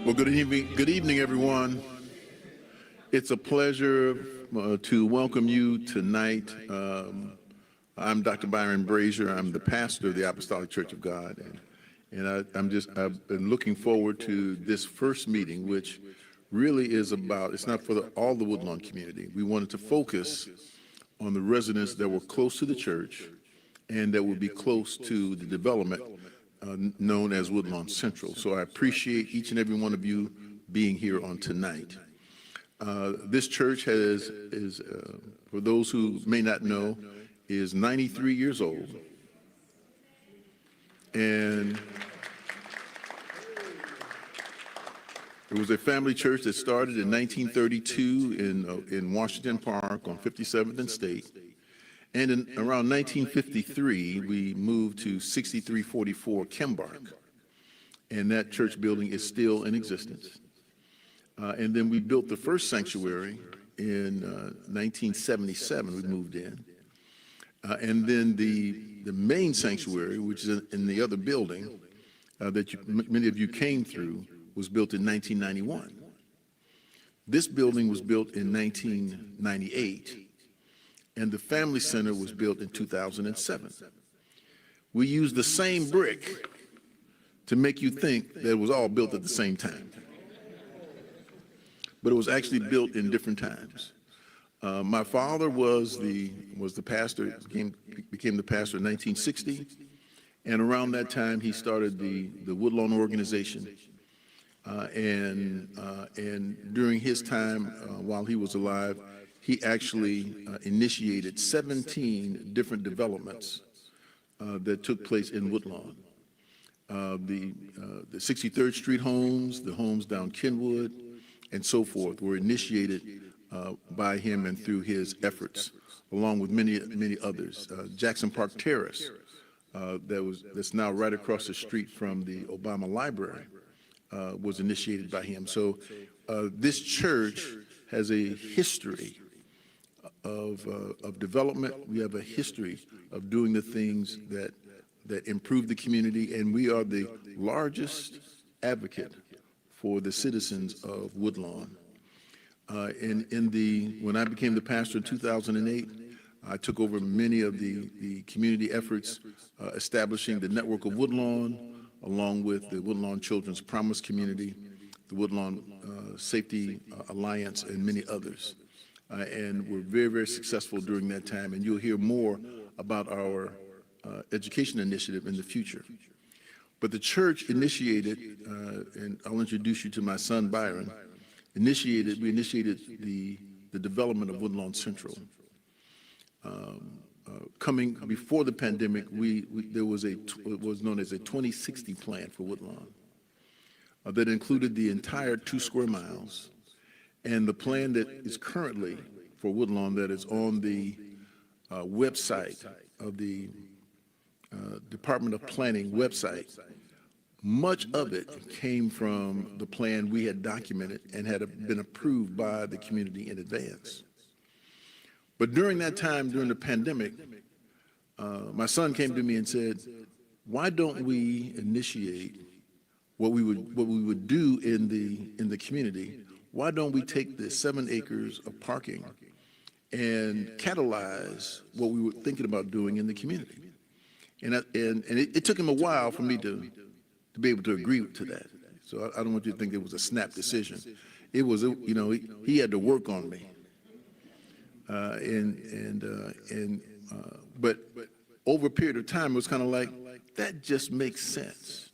Well, good evening, everyone. It's a pleasure to welcome you tonight. I'm Dr. Byron Brazier. I'm the pastor of the Apostolic Church of God, and I've been looking forward to this first meeting, which really is about. It's not for all the Woodlawn community. We wanted to focus on the residents that were close to the church and that would be close to the development known as Woodlawn Central. So I appreciate each and every one of you being here on tonight. This church is for those who may not know, is 93 years old. And it was a family church that started in 1932 in Washington Park on 57th and State. And in around 1953, we moved to 6344 Kembark, and that church building is still in existence. And then we built the first sanctuary in 1977, we moved in. And then the main sanctuary, which is in the other building that many of you came through, was built in 1991. This building was built in 1998. And the Family Center was built in 2007. We used the same brick to make you think that it was all built at the same time. But it was actually built in different times. My father was the pastor, became the pastor in 1960, and around that time he started the Woodlawn organization. And during his time, while he was alive, he actually initiated 17 different developments that took place in Woodlawn. The 63rd Street homes, the homes down Kenwood, and so forth were initiated by him and through his efforts, along with many others. Jackson Park Terrace, that's now right across the street from the Obama Library, was initiated by him. So this church has a history of development. We have a history of doing the things that improve the community, and we are the largest advocate for the citizens of Woodlawn. When I became the pastor in 2008, I took over many of the community efforts, establishing the network of Woodlawn, along with the Woodlawn Children's Promise Community, the Woodlawn Safety Alliance, and many others. And we're very, very successful during that time. And you'll hear more about our education initiative in the future. But the church initiated, and I'll introduce you to my son, Byron, we initiated the development of Woodlawn Central. Coming before the pandemic, there was what was known as a 2060 plan for Woodlawn that included the entire 2 square miles. And the plan that is currently for Woodlawn that is on the website of the Department of Planning website, much of it came from the plan we had documented and had been approved by the community in advance. But during that time, during the pandemic, my son came to me and said, why don't we initiate what we would do in the community? Why don't we take the 7 acres of parking and catalyze what we were thinking about doing in the community? And it took him a while for me to be able to agree to that. So I don't want you to think it was a snap decision. It was, he had to work on me. But over a period of time, it was kind of like, that just makes sense.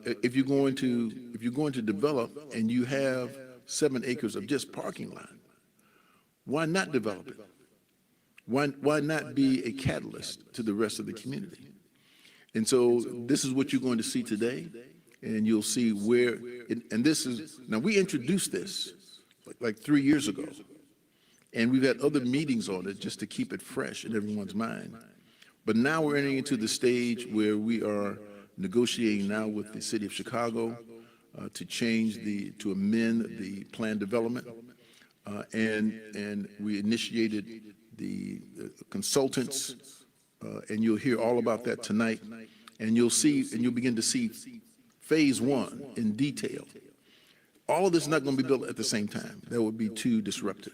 If you're going to develop and you have 7 acres of just parking lot, why not develop it? Why not be a catalyst to the rest of the community? And so this is what you're going to see today, and you'll see where. And this is now, we introduced this like 3 years ago, and we've had other meetings on it just to keep it fresh in everyone's mind. But now we're entering into the stage where we are negotiating now with the city of Chicago to amend the plan development, and we initiated the consultants, and you'll hear all about that tonight, and you'll begin to see phase one in detail. All of this is not going to be built at the same time. That would be too disruptive.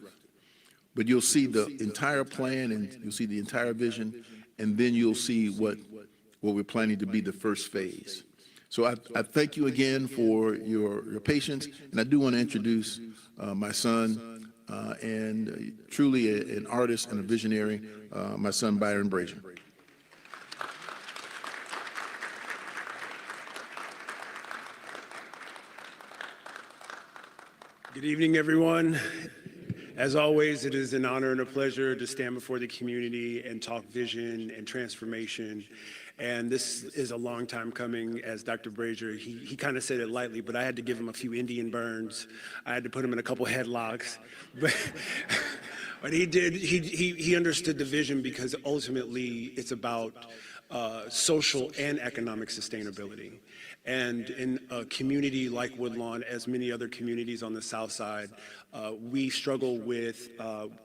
But you'll see the entire plan, and you'll see the entire vision, and then you'll see what we're planning to be the first phase. So I thank you again for your patience, and I do want to introduce my son, and truly an artist and a visionary, my son Byron Brazier. Good evening, everyone. As always, it is an honor and a pleasure to stand before the community and talk vision and transformation. And this is a long time coming, as Dr. Brazier, he kind of said it lightly, but I had to give him a few Indian burns. I had to put him in a couple headlocks. But he did, he understood the vision, because ultimately it's about social and economic sustainability. And in a community like Woodlawn, as many other communities on the South Side, we struggle with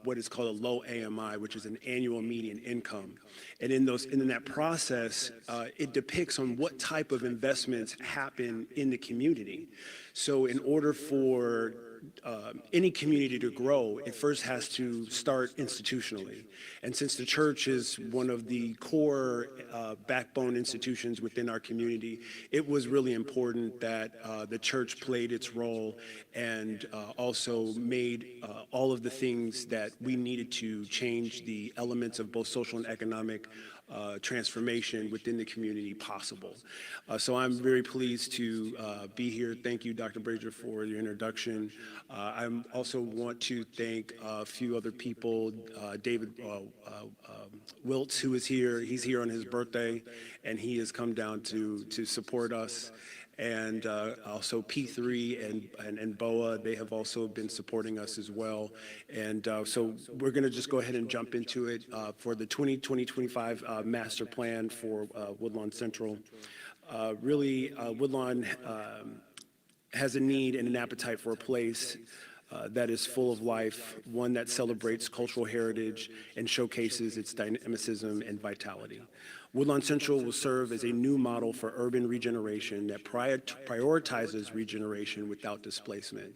what is called a low AMI, which is an annual median income. And in that process, it depicts on what type of investments happen in the community. So in order for any community to grow, it first has to start institutionally. And since the church is one of the core backbone institutions within our community, it was really important that the church played its role and also made all of the things that we needed to change the elements of both social and economic transformation within the community possible. So I'm very pleased to be here. Thank you, Dr. Brazier, for your introduction. I also want to thank a few other people. David Wiltz, who is here. He's here on his birthday, and he has come down to support us. And also P3 and BOA, they have also been supporting us as well. And so we're going to just go ahead and jump into it for the 2020-2025 master plan for Woodlawn Central. Really, Woodlawn has a need and an appetite for a place that is full of life, one that celebrates cultural heritage and showcases its dynamicism and vitality. Woodlawn Central will serve as a new model for urban regeneration that prioritizes regeneration without displacement.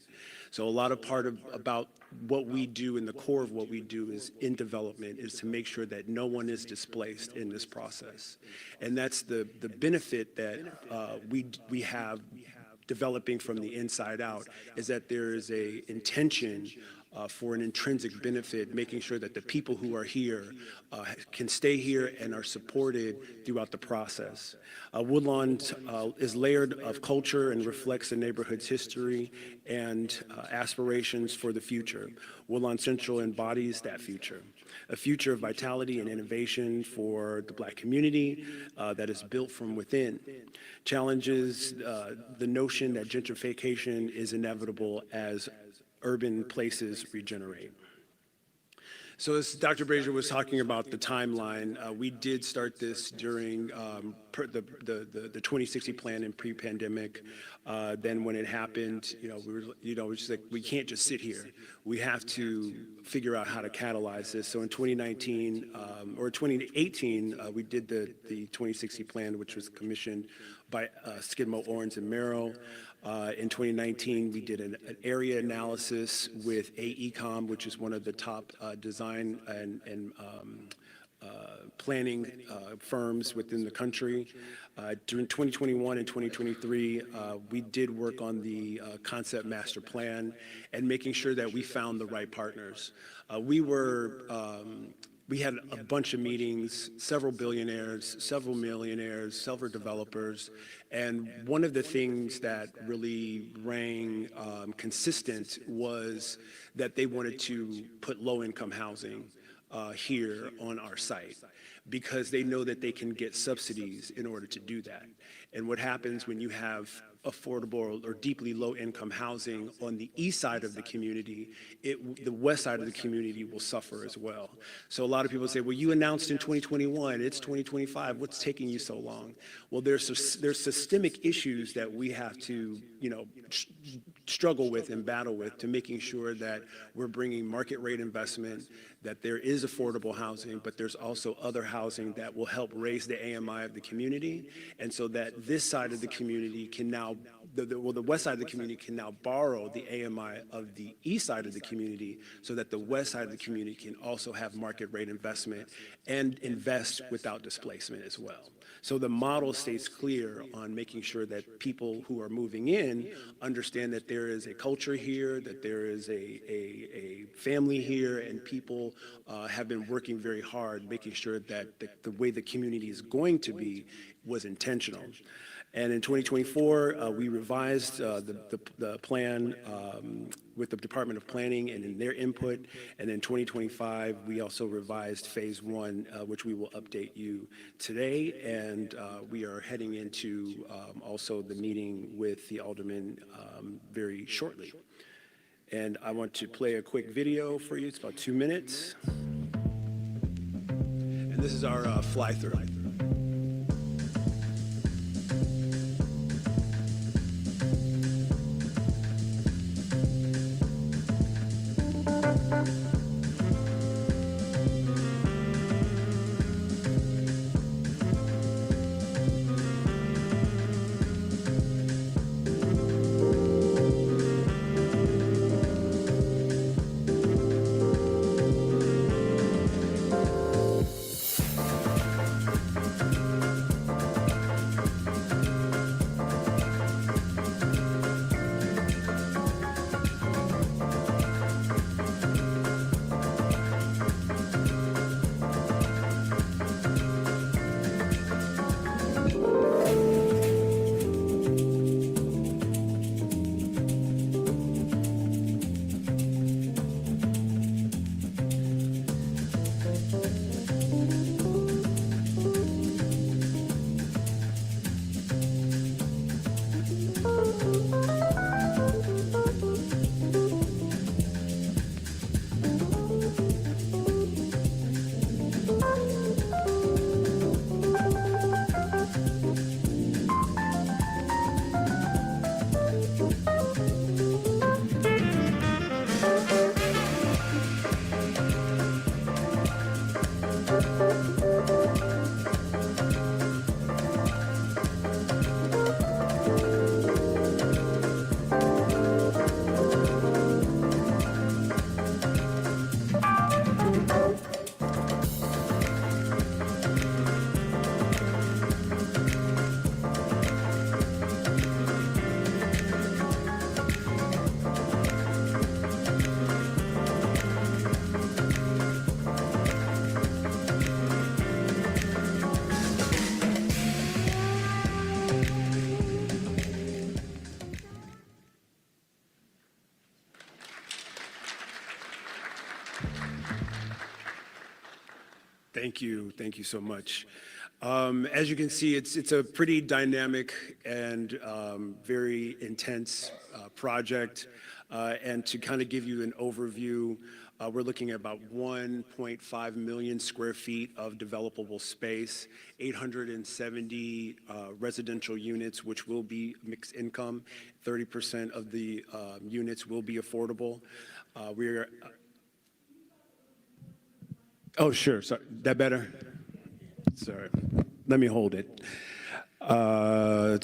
So a lot of about what we do and the core of what we do is in development is to make sure that no one is displaced in this process. And that's the benefit that we have developing from the inside out, is that there is a intention for an intrinsic benefit, making sure that the people who are here can stay here and are supported throughout the process. Woodlawn is layered of culture and reflects the neighborhood's history and aspirations for the future. Woodlawn Central embodies that future, a future of vitality and innovation for the Black community that is built from within. Challenges the notion that gentrification is inevitable as urban places regenerate. So as Dr. Brazier was talking about the timeline, we did start this during the 2060 plan in pre-pandemic. Then when it happened, we were just like, we can't just sit here. We have to figure out how to catalyze this. So in 2019 or 2018, we did the 2060 plan, which was commissioned by Skidmore, Owens, and Merrill. In 2019, we did an area analysis with AECOM, which is one of the top design and planning firms within the country. During 2021 and 2023, we did work on the concept master plan and making sure that we found the right partners. We had a bunch of meetings, several billionaires, several millionaires, several developers, and one of the things that really rang consistent was that they wanted to put low-income housing here on our site, because they know that they can get subsidies in order to do that. And what happens when you have affordable or deeply low-income housing on the east side of the community, the west side of the community will suffer as well. So a lot of people say, well, you announced in 2021, it's 2025, what's taking you so long? Well, there's systemic issues that we have to struggle with and battle with, to making sure that we're bringing market rate investment, that there is affordable housing, but there's also other housing that will help raise the AMI of the community, and so that this side of the community can now, the west side of the community can now borrow the AMI of the east side of the community, so that the west side of the community can also have market rate investment and invest without displacement as well. So the model stays clear on making sure that people who are moving in understand that there is a culture here, that there is a family here, and people have been working very hard, making sure that the way the community is going to be was intentional. And in 2024, we revised the plan with the Department of Planning and in their input. And in 2025, we also revised Phase 1, which we will update you today. And we are heading into also the meeting with the aldermen very shortly. And I want to play a quick video for you. It's about 2 minutes. And this is our fly-through. Thank you so much. As you can see, it's a pretty dynamic and very intense project. And to kind of give you an overview, we're looking at about 1.5 million square feet of developable space, 870 residential units, which will be mixed income. 30% of the units will be affordable. Oh, sure. Sorry. That better? Sorry. Let me hold it. So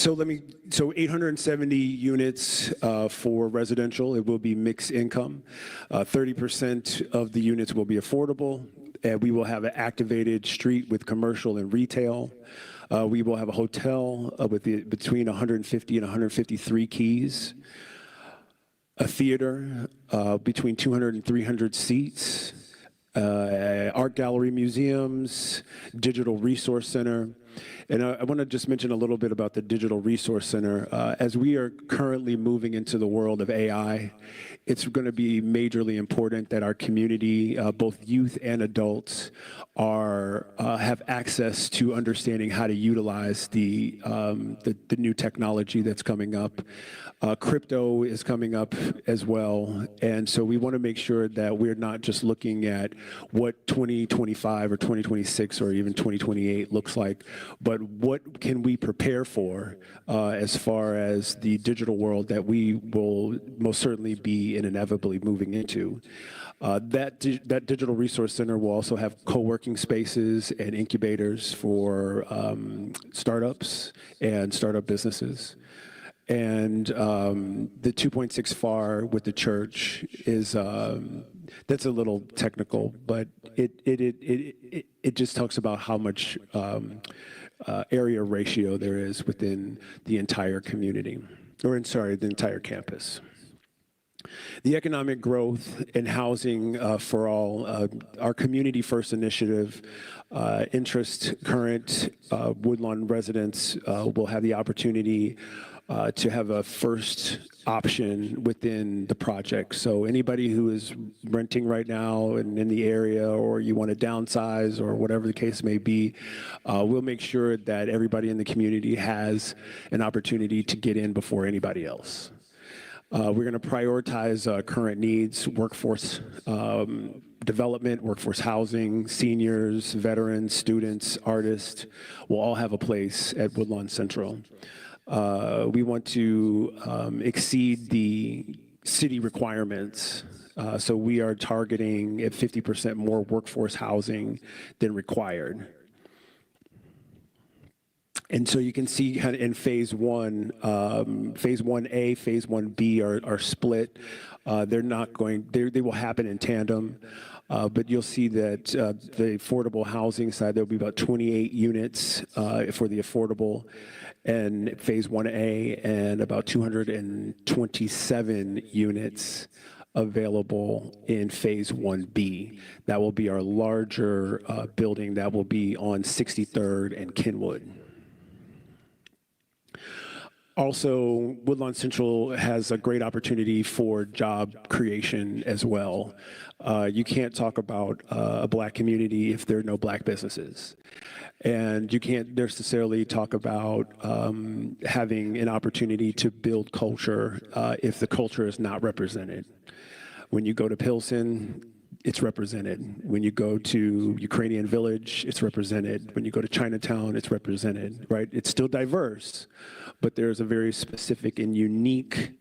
870 units for residential. It will be mixed income. 30% of the units will be affordable. And we will have an activated street with commercial and retail. We will have a hotel with between 150 and 153 keys. A theater between 200 and 300 seats. Art gallery, museums, digital resource center. And I want to just mention a little bit about the Digital Resource Center. As we are currently moving into the world of AI, it's going to be majorly important that our community, both youth and adults, have access to understanding how to utilize the new technology that's coming up. Crypto is coming up as well. And so we want to make sure that we're not just looking at what 2025 or 2026 or even 2028 looks like, but but what can we prepare for as far as the digital world that we will most certainly be and inevitably moving into. That Digital Resource Center will also have co-working spaces and incubators for startups and startup businesses. And the 2.6 FAR with the church is, that's a little technical, but it just talks about how much area ratio there is within the entire community, or sorry, the entire campus. The economic growth and housing for all, our Community First initiative, interest current Woodlawn residents will have the opportunity to have a first option within the project. So anybody who is renting right now and in the area, or you want to downsize or whatever the case may be, we'll make sure that everybody in the community has an opportunity to get in before anybody else. We're going to prioritize current needs, workforce development, workforce housing, seniors, veterans, students, artists will all have a place at Woodlawn Central. We want to exceed the city requirements. So we are targeting at 50% more workforce housing than required. And so you can see kind of in phase 1A, phase 1B are split. They're not going, they will happen in tandem. But you'll see that the affordable housing side, there'll be about 28 units for the affordable and phase 1A, and about 227 units available in phase 1B. That will be our larger building that will be on 63rd and Kenwood. Also, Woodlawn Central has a great opportunity for job creation as well. You can't talk about a Black community if there are no Black businesses. And you can't necessarily talk about having an opportunity to build culture if the culture is not represented. When you go to Pilsen, it's represented. When you go to Ukrainian Village, it's represented. When you go to Chinatown, it's represented, right? It's still diverse, but there's a very specific and unique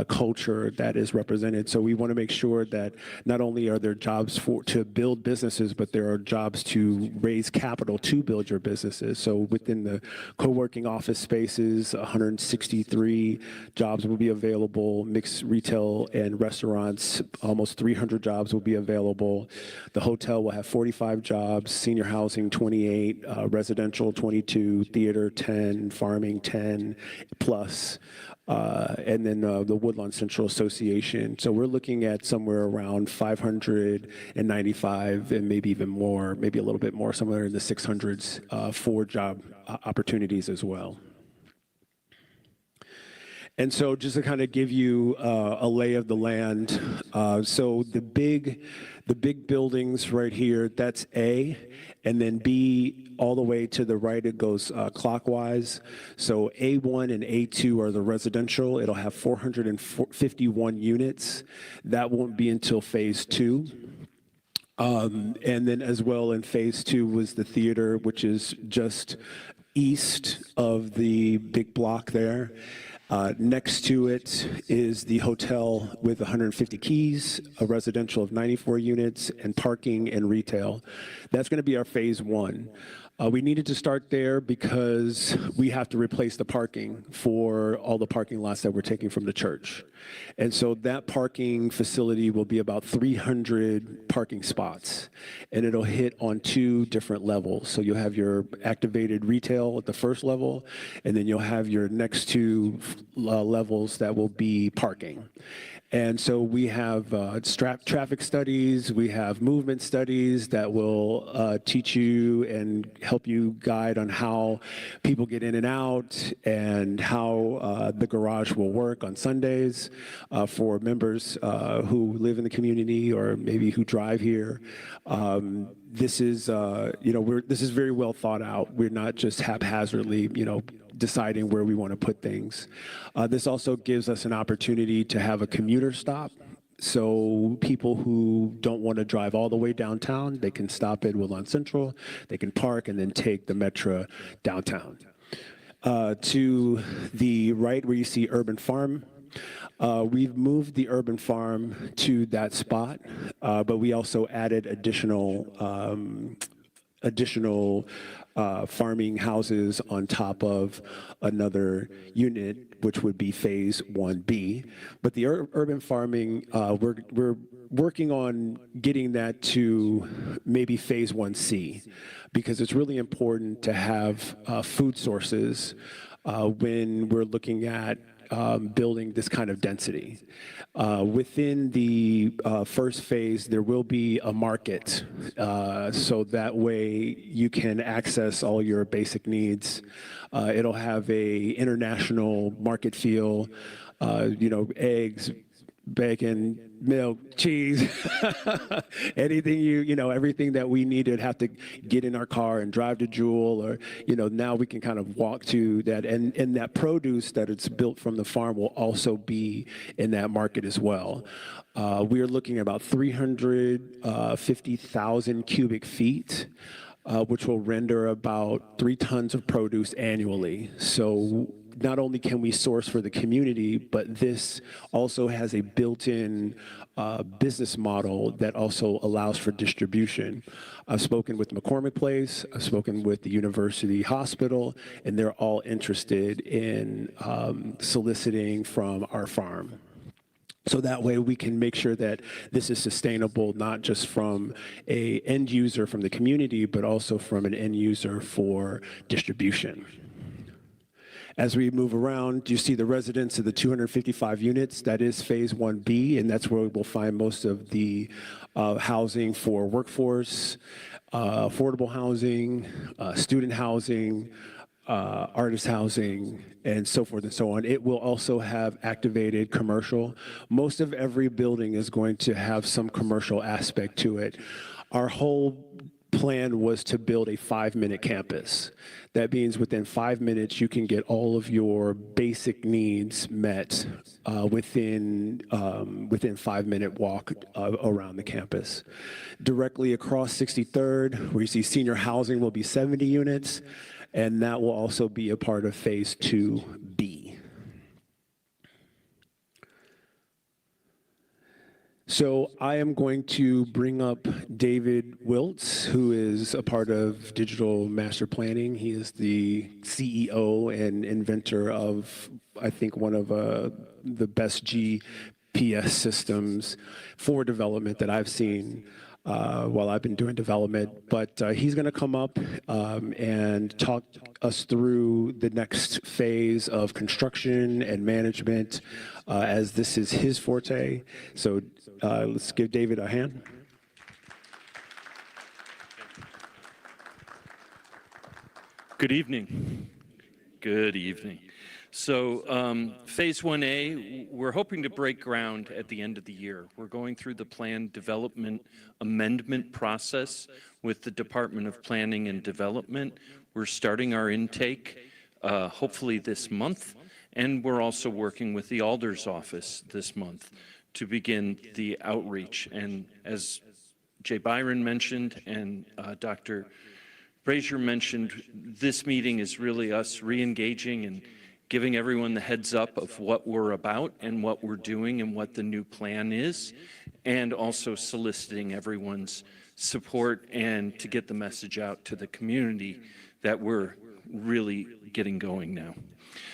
culture that is represented. So we want to make sure that not only are there jobs to build businesses, but there are jobs to raise capital to build your businesses. So within the co-working office spaces, 163 jobs will be available, mixed retail and restaurants, almost 300 jobs will be available. The hotel will have 45 jobs, senior housing 28, residential 22, theater 10, farming 10 plus. And then the Woodlawn Central Association. So we're looking at somewhere around 595 and maybe even more, maybe a little bit more, somewhere in the 600s for job opportunities as well. And so just to kind of give you a lay of the land, so the big buildings right here, that's A, and then B, all the way to the right, it goes clockwise. So A1 and A2 are the residential. It'll have 451 units. That won't be until phase 2. And then as well in phase 2 was the theater, which is just east of the big block there. Next to it is the hotel with 150 keys, a residential of 94 units, and parking and retail. That's going to be our phase 1. We needed to start there because we have to replace the parking for all the parking lots that we're taking from the church. And so that parking facility will be about 300 parking spots, and it'll hit on 2 different levels. So you'll have your activated retail at the first level, and then you'll have your next 2 levels that will be parking. And so we have traffic studies, we have movement studies that will teach you and help you guide on how people get in and out and how the garage will work on Sundays for members who live in the community or maybe who drive here. This is, this is very well thought out. We're not just haphazardly, deciding where we want to put things. This also gives us an opportunity to have a commuter stop. So people who don't want to drive all the way downtown, they can stop at Woodlawn Central, they can park, and then take the Metro downtown. To the right where you see Urban Farm, we've moved the Urban Farm to that spot, but we also added additional farming houses on top of another unit, which would be Phase 1B. But the urban farming, we're working on getting that to maybe Phase 1C, because it's really important to have food sources when we're looking at building this kind of density. Within the first phase, there will be a market, so that way you can access all your basic needs. It'll have a international market feel, eggs, bacon, milk, cheese, anything everything that we needed have to get in our car and drive to Jewel, or, now we can kind of walk to that. And that produce that it's built from the farm will also be in that market as well. We are looking at about 350,000 cubic feet, which will render about 3 tons of produce annually. So not only can we source for the community, but this also has a built-in business model that also allows for distribution. I've spoken with McCormick Place, I've spoken with the University Hospital, and they're all interested in soliciting from our farm. So that way we can make sure that this is sustainable, not just from an end user from the community, but also from an end user for distribution. As we move around, you see the residents of the 255 units. That is Phase 1B, and that's where we'll find most of the housing for workforce, affordable housing, student housing, artist housing, and so forth and so on. It will also have activated commercial. Most of every building is going to have some commercial aspect to it. Our whole plan was to build a 5-minute campus. That means within 5 minutes, you can get all of your basic needs met within 5-minute walk around the campus. Directly across 63rd, where you see senior housing, will be 70 units, and that will also be a part of Phase 2B. So I am going to bring up David Wiltz, who is a part of Digital Master Planning. He is the CEO and inventor of, I think, one of the best GPS systems for development that I've seen while I've been doing development. But he's going to come up and talk us through the next phase of construction and management, as this is his forte. So let's give David a hand. Good evening. Good evening. So Phase 1A, we're hoping to break ground at the end of the year. We're going through the plan development amendment process with the Department of Planning and Development. We're starting our intake hopefully this month, and we're also working with the Alder's office this month to begin the outreach. And as Jay Byron mentioned and Dr. Brazier mentioned, this meeting is really us re-engaging and giving everyone the heads up of what we're about and what we're doing and what the new plan is, and also soliciting everyone's support and to get the message out to the community that we're really getting going now.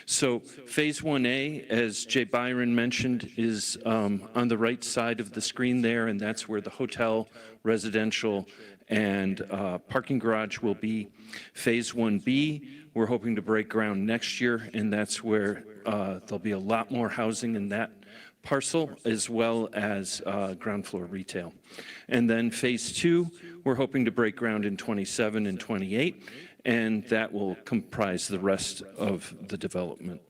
So Phase 1A, as Jay Byron mentioned, is on the right side of the screen there, and that's where the hotel, residential, and parking garage will be. Phase 1B, we're hoping to break ground next year, and that's where there'll be a lot more housing in that parcel, as well as ground floor retail. And then Phase 2, we're hoping to break ground in 27 and 28, and that will comprise the rest of the development.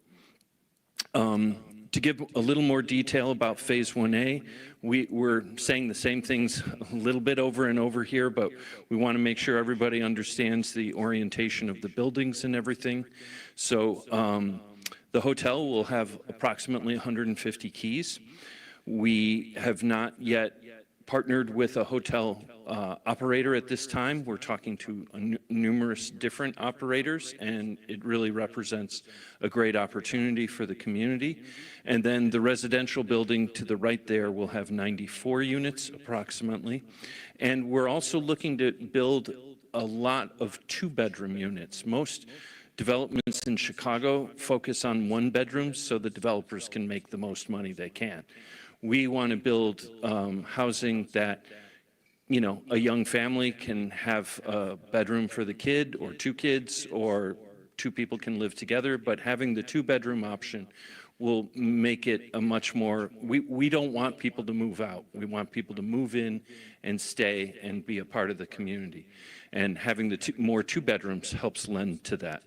To give a little more detail about Phase 1A, we're saying the same things a little bit over and over here, but we want to make sure everybody understands the orientation of the buildings and everything. So the hotel will have approximately 150 keys. We have not yet partnered with a hotel operator at this time. We're talking to numerous different operators, and it really represents a great opportunity for the community. And then the residential building to the right there will have 94 units approximately. And we're also looking to build a lot of two-bedroom units. Most developments in Chicago focus on one bedrooms so the developers can make the most money they can. We want to build housing that, you know, a young family can have a bedroom for the kid, or two kids, or two people can live together, but having the two-bedroom option will make it a much more, we don't want people to move out. We want people to move in and stay and be a part of the community. And having the more two bedrooms helps lend to that.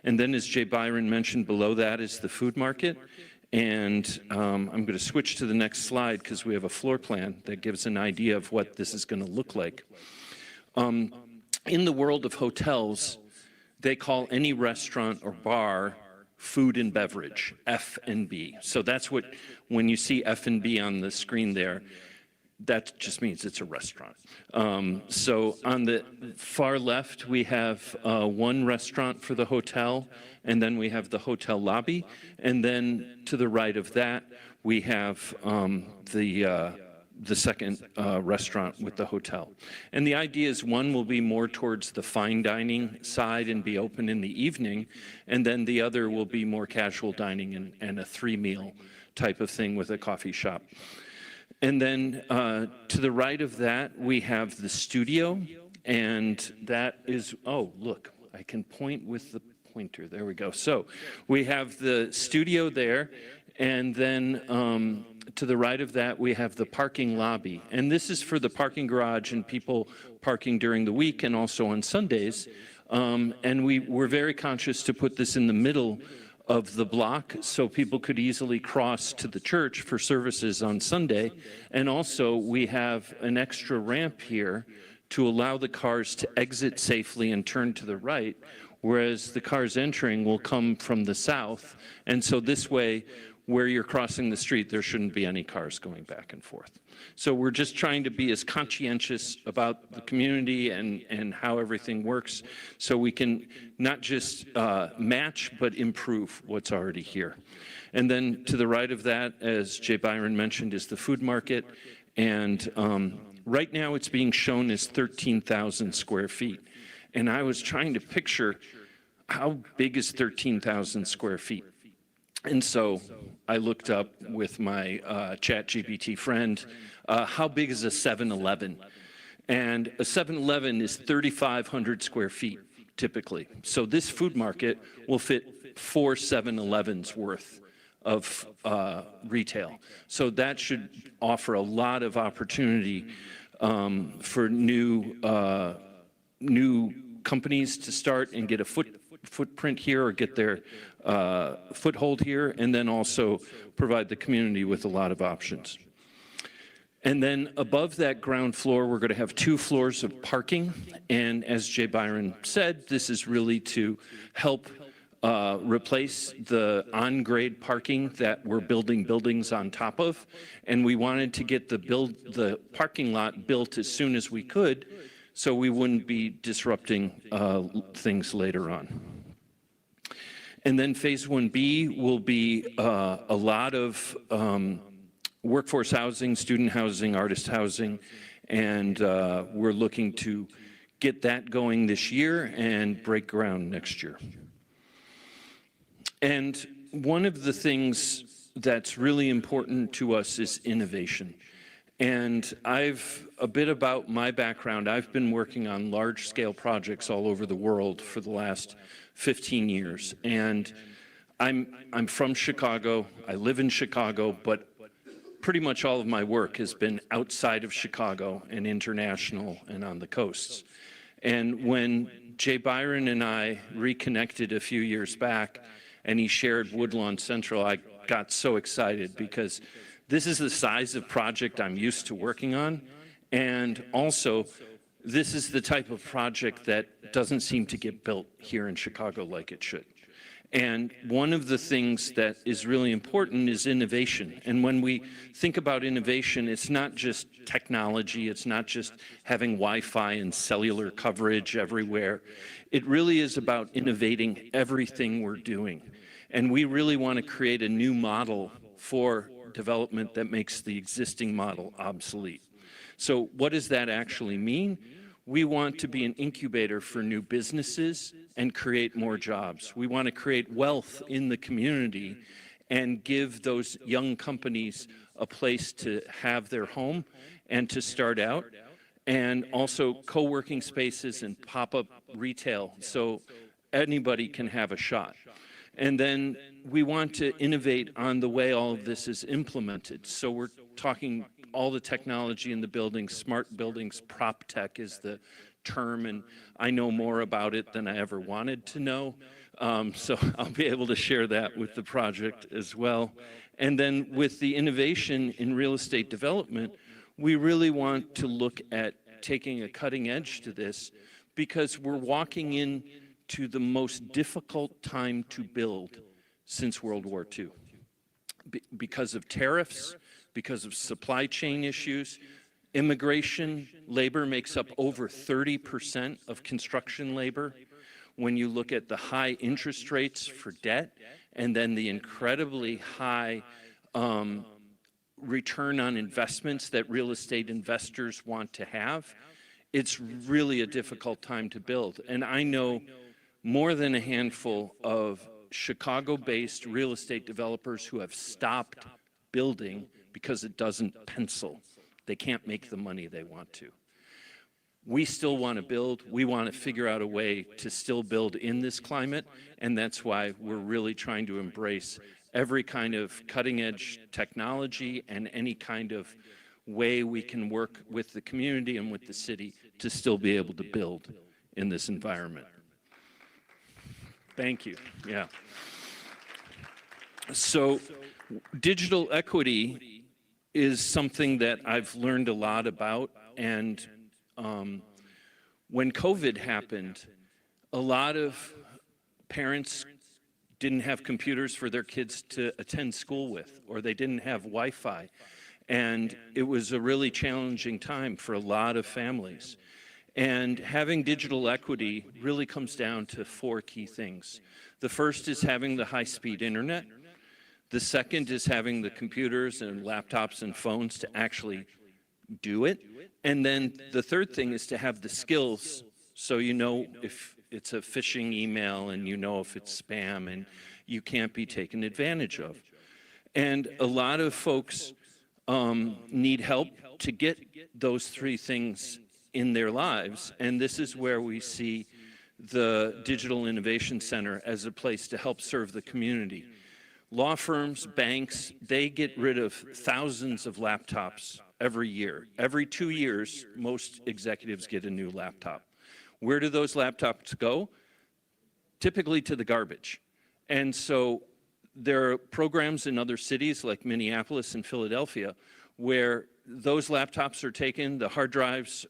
And then, as Jay Byron mentioned, below that is the food market. And I'm going to switch to the next slide because we have a floor plan that gives an idea of what this is going to look like. In the world of hotels, they call any restaurant or bar food and beverage, F&B. So that's what, when you see F&B on the screen there, that just means it's a restaurant. So on the far left, we have one restaurant for the hotel, and then we have the hotel lobby. And then to the right of that, we have the second restaurant with the hotel. And the idea is one will be more towards the fine dining side and be open in the evening, and then the other will be more casual dining and a three-meal type of thing with a coffee shop. And then to the right of that, we have the studio, and that is, oh, look, I can point with the pointer. There we go. So we have the studio there, and then to the right of that, we have the parking lobby. And this is for the parking garage and people parking during the week and also on Sundays. And we're very conscious to put this in the middle of the block so people could easily cross to the church for services on Sunday. And also we have an extra ramp here to allow the cars to exit safely and turn to the right, whereas the cars entering will come from the south. And so this way, where you're crossing the street, there shouldn't be any cars going back and forth. So we're just trying to be as conscientious about the community and how everything works so we can not just match, but improve what's already here. And then to the right of that, as Jay Byron mentioned, is the food market. And right now it's being shown as 13,000 square feet. And I was trying to picture how big is 13,000 square feet. And so I looked up with my ChatGPT friend, how big is a 7-Eleven? And a 7-Eleven is 3,500 square feet, typically. So this food market will fit 4 7-Elevens worth of retail. So that should offer a lot of opportunity for new companies to start and get a footprint here or get their foothold here, and then also provide the community with a lot of options. And then above that ground floor, we're going to have 2 floors of parking. And as Jay Byron said, this is really to help replace the on-grade parking that we're building buildings on top of. And we wanted to get the parking lot built as soon as we could, so we wouldn't be disrupting things later on. And then Phase 1B will be a lot of workforce housing, student housing, artist housing, and we're looking to get that going this year and break ground next year. And one of the things that's really important to us is innovation. And a bit about my background, I've been working on large-scale projects all over the world for the last 15 years. And I'm from Chicago, I live in Chicago, but pretty much all of my work has been outside of Chicago and international and on the coasts. And when Jay Byron and I reconnected a few years back, and he shared Woodlawn Central, I got so excited because this is the size of project I'm used to working on, and also this is the type of project that doesn't seem to get built here in Chicago like it should. And one of the things that is really important is innovation. And when we think about innovation, it's not just technology, it's not just having Wi-Fi and cellular coverage everywhere. It really is about innovating everything we're doing. And we really want to create a new model for development that makes the existing model obsolete. So what does that actually mean? We want to be an incubator for new businesses and create more jobs. We want to create wealth in the community and give those young companies a place to have their home and to start out, and also co-working spaces and pop-up retail so anybody can have a shot. And then we want to innovate on the way all of this is implemented. So we're talking all the technology in the buildings, smart buildings, prop tech is the term, and I know more about it than I ever wanted to know. So I'll be able to share that with the project as well. And then with the innovation in real estate development, we really want to look at taking a cutting edge to this, because we're walking into the most difficult time to build since World War II. Because of tariffs, because of supply chain issues, immigration labor makes up over 30% of construction labor. When you look at the high interest rates for debt, and then the incredibly high return on investments that real estate investors want to have, it's really a difficult time to build. And I know more than a handful of Chicago-based real estate developers who have stopped building because it doesn't pencil. They can't make the money they want to. We still want to build. We want to figure out a way to still build in this climate, and that's why we're really trying to embrace every kind of cutting-edge technology and any kind of way we can work with the community and with the city to still be able to build in this environment. Thank you. Yeah. So digital equity is something that I've learned a lot about, and when COVID happened, a lot of parents didn't have computers for their kids to attend school with, or they didn't have Wi-Fi, and it was a really challenging time for a lot of families. And having digital equity really comes down to 4 key things. The first is having the high-speed internet. The second is having the computers and laptops and phones to actually do it. And then the third thing is to have the skills, so you know if it's a phishing email and you know if it's spam and you can't be taken advantage of. And a lot of folks need help to get those 3 things in their lives, and this is where we see the Digital Innovation Center as a place to help serve the community. Law firms, banks, they get rid of thousands of laptops every year. Every 2 years, most executives get a new laptop. Where do those laptops go? Typically to the garbage. And so there are programs in other cities like Minneapolis and Philadelphia where those laptops are taken, the hard drives,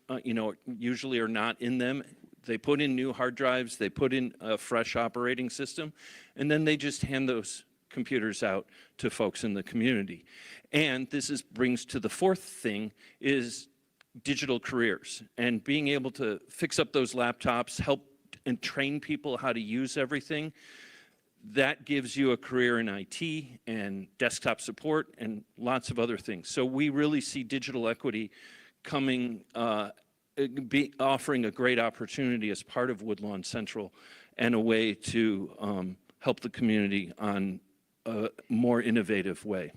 usually are not in them. They put in new hard drives, they put in a fresh operating system, and then they just hand those computers out to folks in the community. And this brings to the 4th thing is digital careers, and being able to fix up those laptops, help and train people how to use everything. That gives you a career in IT and desktop support and lots of other things. So we really see digital equity coming, offering a great opportunity as part of Woodlawn Central and a way to help the community on a more innovative way.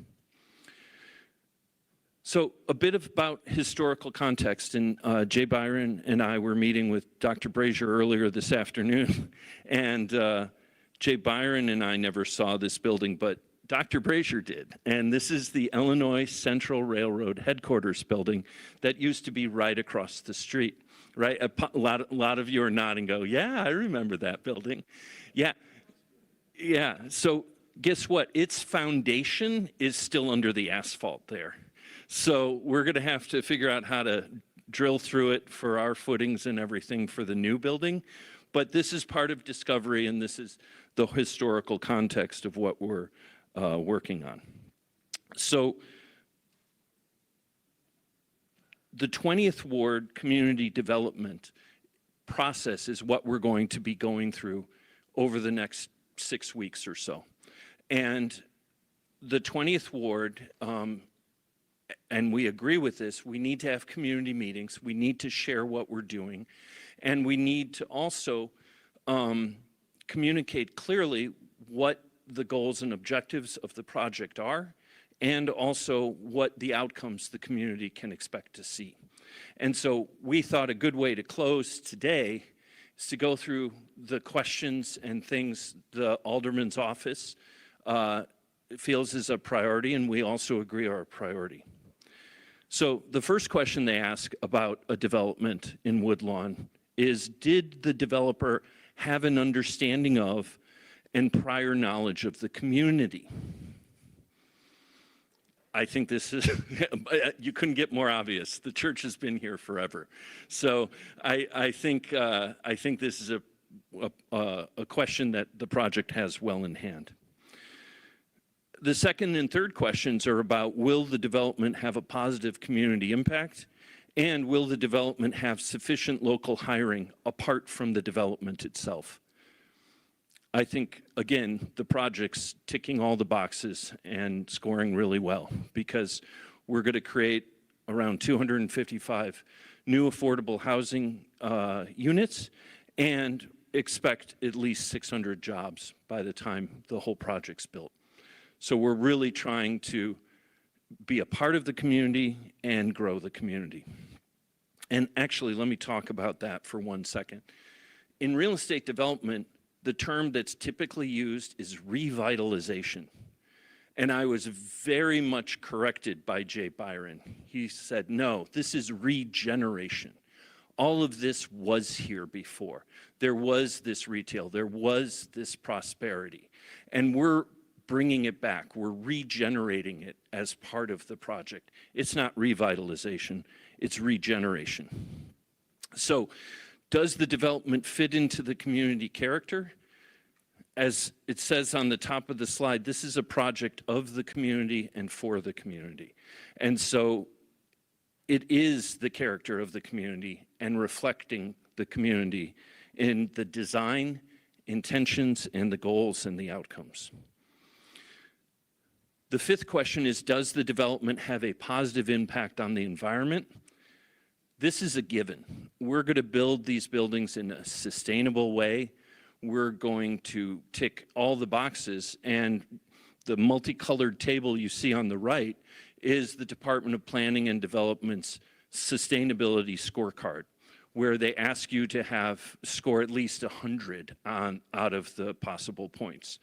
So a bit about historical context, and Jay Byron and I were meeting with Dr. Brazier earlier this afternoon, and Jay Byron and I never saw this building, but Dr. Brazier did, and this is the Illinois Central Railroad headquarters building that used to be right across the street, right? A lot of you are nodding, go, yeah, I remember that building. Yeah, so guess what? Its foundation is still under the asphalt there. So we're going to have to figure out how to drill through it for our footings and everything for the new building. But this is part of discovery, and this is the historical context of what we're working on. So the 20th Ward community development process is what we're going to be going through over the next 6 weeks or so. And the 20th Ward, and we agree with this, we need to have community meetings, we need to share what we're doing, and we need to also communicate clearly what the goals and objectives of the project are, and also what the outcomes the community can expect to see. And so we thought a good way to close today is to go through the questions and things the Alderman's office feels is a priority, and we also agree are a priority. So the first question they ask about a development in Woodlawn is, did the developer have an understanding of and prior knowledge of the community? I think this is, you couldn't get more obvious. The church has been here forever. So I think this is a question that the project has well in hand. The second and third questions are about, will the development have a positive community impact? And will the development have sufficient local hiring apart from the development itself? I think, again, the project's ticking all the boxes and scoring really well, because we're going to create around 255 new affordable housing units and expect at least 600 jobs by the time the whole project's built. So we're really trying to be a part of the community and grow the community. And actually, let me talk about that for 1 second. In real estate development, the term that's typically used is revitalization. And I was very much corrected by Jay Byron. He said, no, this is regeneration. All of this was here before. There was this retail, there was this prosperity. And we're bringing it back. We're regenerating it as part of the project. It's not revitalization, it's regeneration. So, does the development fit into the community character? As it says on the top of the slide, this is a project of the community and for the community. And so it is the character of the community and reflecting the community in the design, intentions, and the goals and the outcomes. The fifth question is, does the development have a positive impact on the environment? This is a given. We're going to build these buildings in a sustainable way. We're going to tick all the boxes, and the multicolored table you see on the right is the Department of Planning and Development's sustainability scorecard, where they ask you to score at least 100 out of the possible points.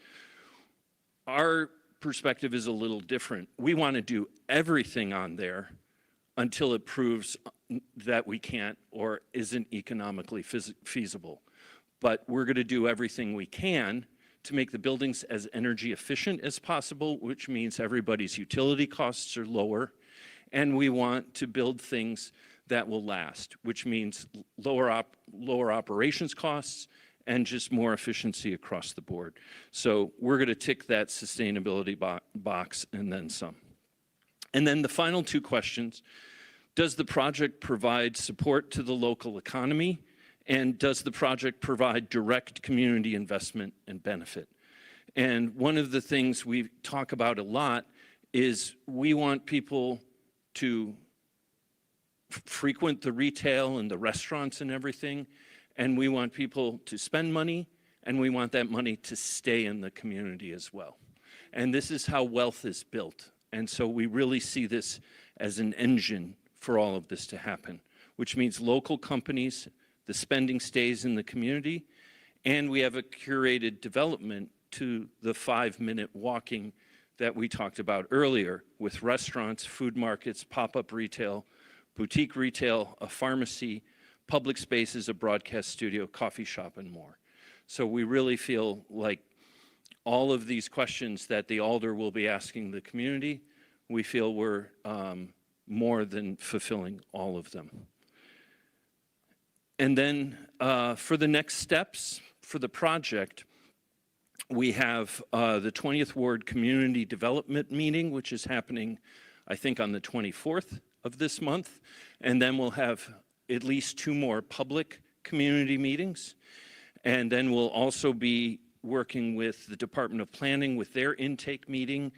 Our perspective is a little different. We want to do everything on there until it proves that we can't or isn't economically feasible. But we're going to do everything we can to make the buildings as energy efficient as possible, which means everybody's utility costs are lower. And we want to build things that will last, which means lower operations costs and just more efficiency across the board. So we're going to tick that sustainability box and then some. And then the final two questions: does the project provide support to the local economy? And does the project provide direct community investment and benefit? And one of the things we talk about a lot is we want people to frequent the retail and the restaurants and everything, and we want people to spend money, and we want that money to stay in the community as well. And this is how wealth is built. And so we really see this as an engine for all of this to happen, which means local companies, the spending stays in the community, and we have a curated development to the 5-minute walking that we talked about earlier, with restaurants, food markets, pop-up retail, boutique retail, a pharmacy, public spaces, a broadcast studio, coffee shop, and more. So we really feel like all of these questions that the Alder will be asking the community, we feel we're more than fulfilling all of them. And then for the next steps for the project, We have the 20th Ward Community Development Meeting, which is happening, I think, on the 24th of this month. And then we'll have at least 2 more public community meetings. And then we'll also be working with the Department of Planning with their intake meeting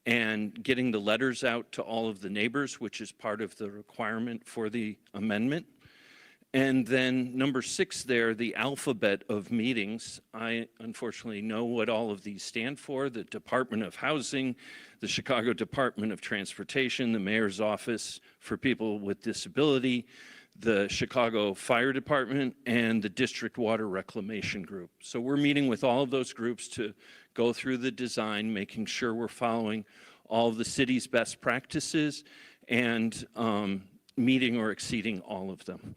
and getting the letters out to all of the neighbors, which is part of the requirement for the amendment. And then number 6 there, the alphabet of meetings. I unfortunately know what all of these stand for: the Department of Housing, the Chicago Department of Transportation, the Mayor's Office for People with Disability, the Chicago Fire Department, and the District Water Reclamation Group. So we're meeting with all of those groups to go through the design, making sure we're following all of the city's best practices and meeting or exceeding all of them.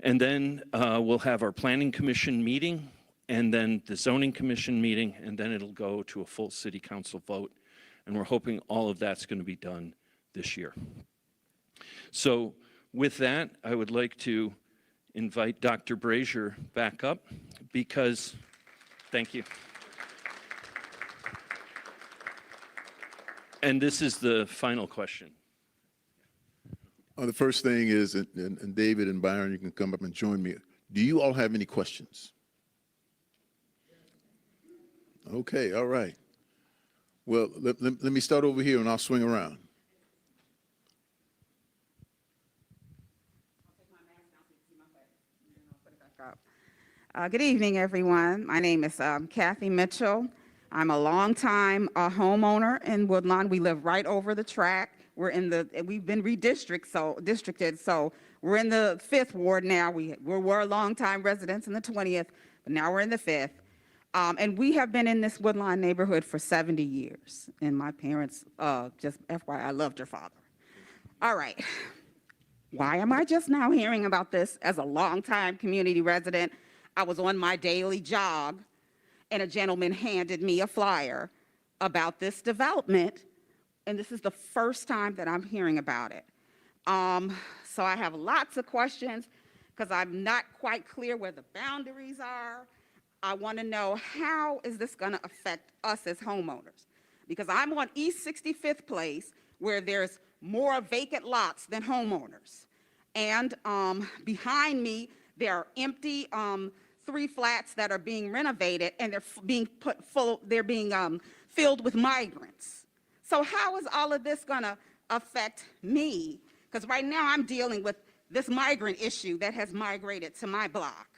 And then we'll have our Planning Commission meeting, and then the Zoning Commission meeting, and then it'll go to a full City Council vote. And we're hoping all of that's going to be done this year. So with that, I would like to invite Dr. Brazier back up because, thank you. And this is the final question. The first thing is, and David and Byron, you can come up and join me. Do you all have any questions? Okay, all right. Well, let me start over here and I'll swing around. Good evening, everyone. My name is Kathy Mitchell. I'm a longtime homeowner in Woodlawn. We live right over the track. We've been districted, so we're in the 5th ward now. We were longtime residents in the 20th, but now we're in the 5th. And we have been in this Woodlawn neighborhood for 70 years. And my parents, just FYI, loved your father. All right. Why am I just now hearing about this as a longtime community resident? I was on my daily jog, and a gentleman handed me a flyer about this development. And this is the first time that I'm hearing about it. So I have lots of questions because I'm not quite clear where the boundaries are. I want to know, how is this going to affect us as homeowners? Because I'm on East 65th Place, where there's more vacant lots than homeowners. And behind me, there are empty 3 flats that are being renovated, and they're being filled with migrants. So how is all of this going to affect me? Because right now I'm dealing with this migrant issue that has migrated to my block.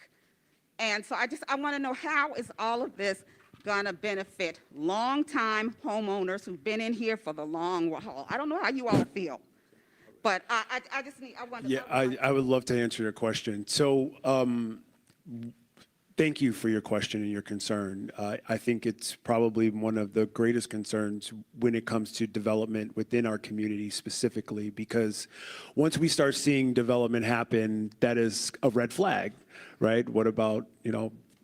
And so I want to know, how is all of this going to benefit longtime homeowners who've been in here for the long haul? I don't know how you all feel, but I want to. Yeah, I would love to answer your question. So thank you for your question and your concern. I think it's probably one of the greatest concerns when it comes to development within our community specifically, because once we start seeing development happen, that is a red flag, right? What about,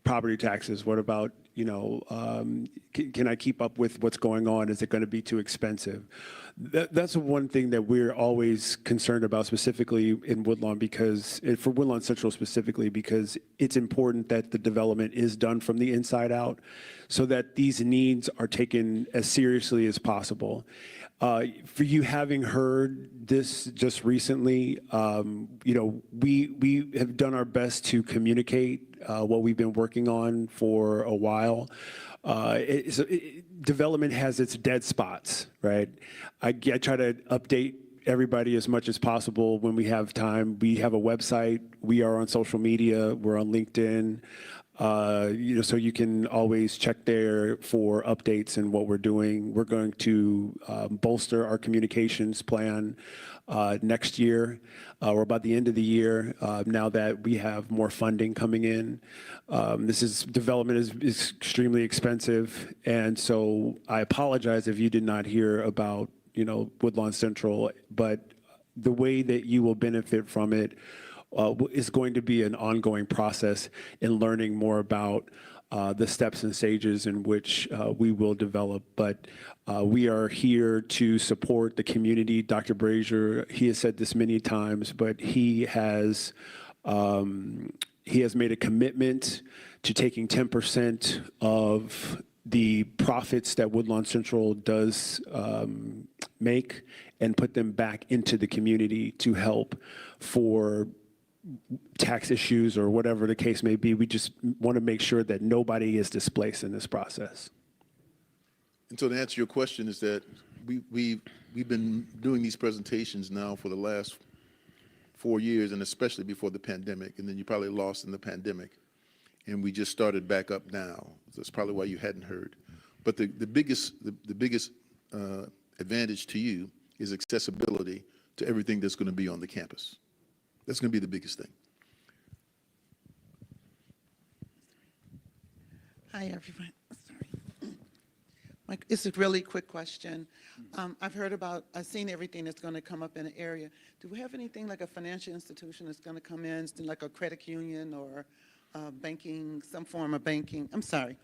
property taxes? What about, can I keep up with what's going on? Is it going to be too expensive? That's one thing that we're always concerned about, specifically in Woodlawn, for Woodlawn Central specifically, because it's important that the development is done from the inside out so that these needs are taken as seriously as possible. For you having heard this just recently, we have done our best to communicate what we've been working on for a while. Development has its dead spots, right? I try to update everybody as much as possible when we have time. We have a website. We are on social media. We're on LinkedIn. So you can always check there for updates and what we're doing. We're going to bolster our communications plan next year or about the end of the year, now that we have more funding coming in. Development is extremely expensive, and so I apologize if you did not hear about Woodlawn Central, but the way that you will benefit from it is going to be an ongoing process in learning more about the steps and stages in which we will develop. But we are here to support the community. Dr. Brazier, he has said this many times, but he has made a commitment to taking 10% of the profits that Woodlawn Central does make and put them back into the community to help for tax issues or whatever the case may be. We just want to make sure that nobody is displaced in this process. And so to answer your question is that we've been doing these presentations now for the last 4 years, and especially before the pandemic, and then you probably lost in the pandemic. And we just started back up now. That's probably why you hadn't heard. But the biggest advantage to you is accessibility to everything that's going to be on the campus. That's going to be the biggest thing. Hi, everyone. Sorry. Mike, it's a really quick question. I've seen everything that's going to come up in the area. Do we have anything like a financial institution that's going to come in, like a credit union or banking, some form of banking? I'm sorry.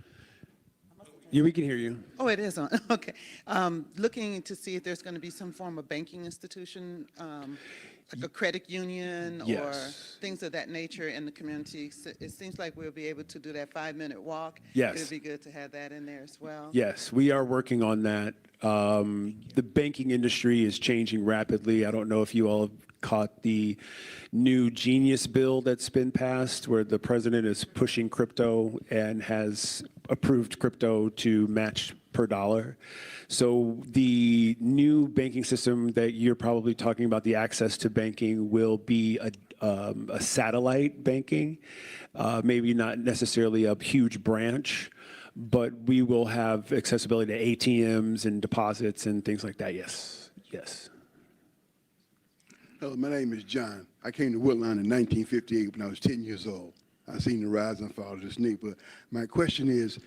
Yeah, we can hear you. Oh, it is on. Okay. Looking to see if there's going to be some form of banking institution, like a credit union or Yes. things of that nature in the community. So it seems like we'll be able to do that 5-minute walk. Yes. It'd be good to have that in there as well. Yes, we are working on that. The banking industry is changing rapidly. I don't know if you all have caught the new Genius bill that's been passed, where the president is pushing crypto and has approved crypto to match per dollar. So the new banking system that you're probably talking about, the access to banking, will be a satellite banking, maybe not necessarily a huge branch, but we will have accessibility to ATMs and deposits and things like that. Yes, yes. Hello, my name is John. I came to Woodlawn in 1958 when I was 10 years old. I seen the rise and fall of the snake. But my question is,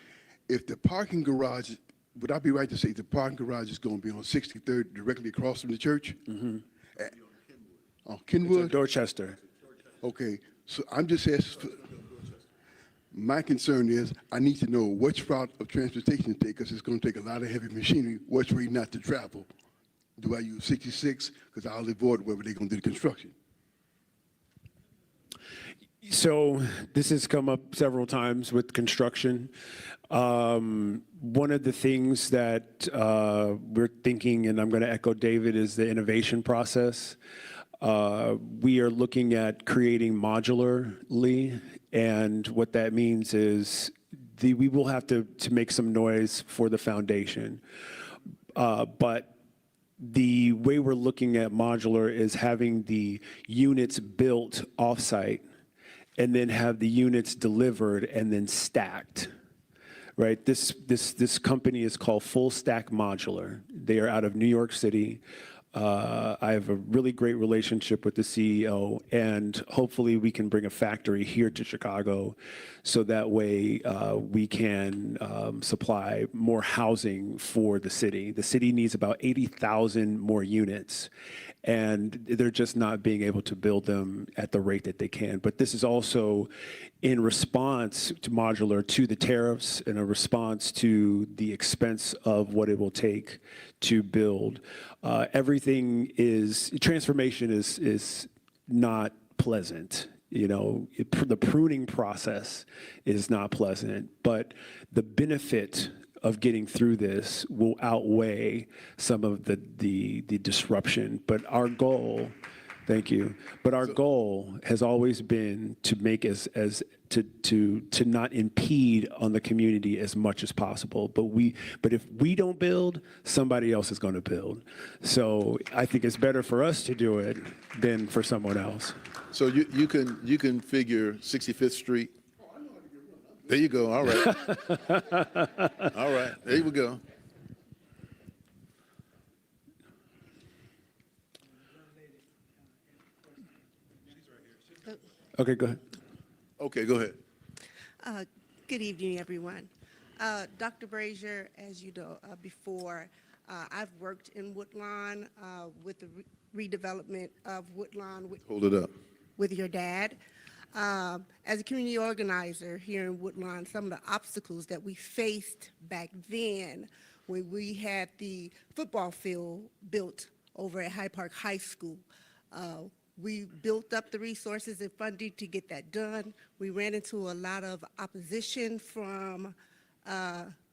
if the parking garage, would I be right to say the parking garage is going to be on 63rd directly across from the church? Mm-hmm. On Kenwood? It's Dorchester. Okay, so I'm just asking, my concern is I need to know which route of transportation to take, because it's going to take a lot of heavy machinery, which way not to travel. Do I use 66? Because I'll avoid wherever they're going to do the construction. So this has come up several times with construction. One of the things that we're thinking, and I'm going to echo David, is the innovation process. We are looking at creating modularly, and what that means is we will have to make some noise for the foundation. But the way we're looking at modular is having the units built offsite and then have the units delivered and then stacked, right? This company is called Full Stack Modular. They are out of New York City. I have a really great relationship with the CEO, and hopefully we can bring a factory here to Chicago so that way we can supply more housing for the city. The city needs about 80,000 more units, and they're just not being able to build them at the rate that they can. But this is also in response to modular, to the tariffs, and a response to the expense of what it will take to build. Everything is, transformation is not pleasant. You know, the pruning process is not pleasant, but the benefit of getting through this will outweigh some of the disruption. But our goal, thank you, but our goal has always been to make to not impede on the community as much as possible. But if we don't build, somebody else is going to build. So I think it's better for us to do it than for someone else. So you can figure 65th Street. There you go. All right. All right. There we go. Okay, go ahead. Okay, go ahead. Good evening, everyone. Dr. Brazier, as you know before, I've worked in Woodlawn with the redevelopment of Woodlawn Hold it up. with your dad. As a community organizer here in Woodlawn, some of the obstacles that we faced back then when we had the football field built over at Hyde Park High School. We built up the resources and funding to get that done. We ran into a lot of opposition from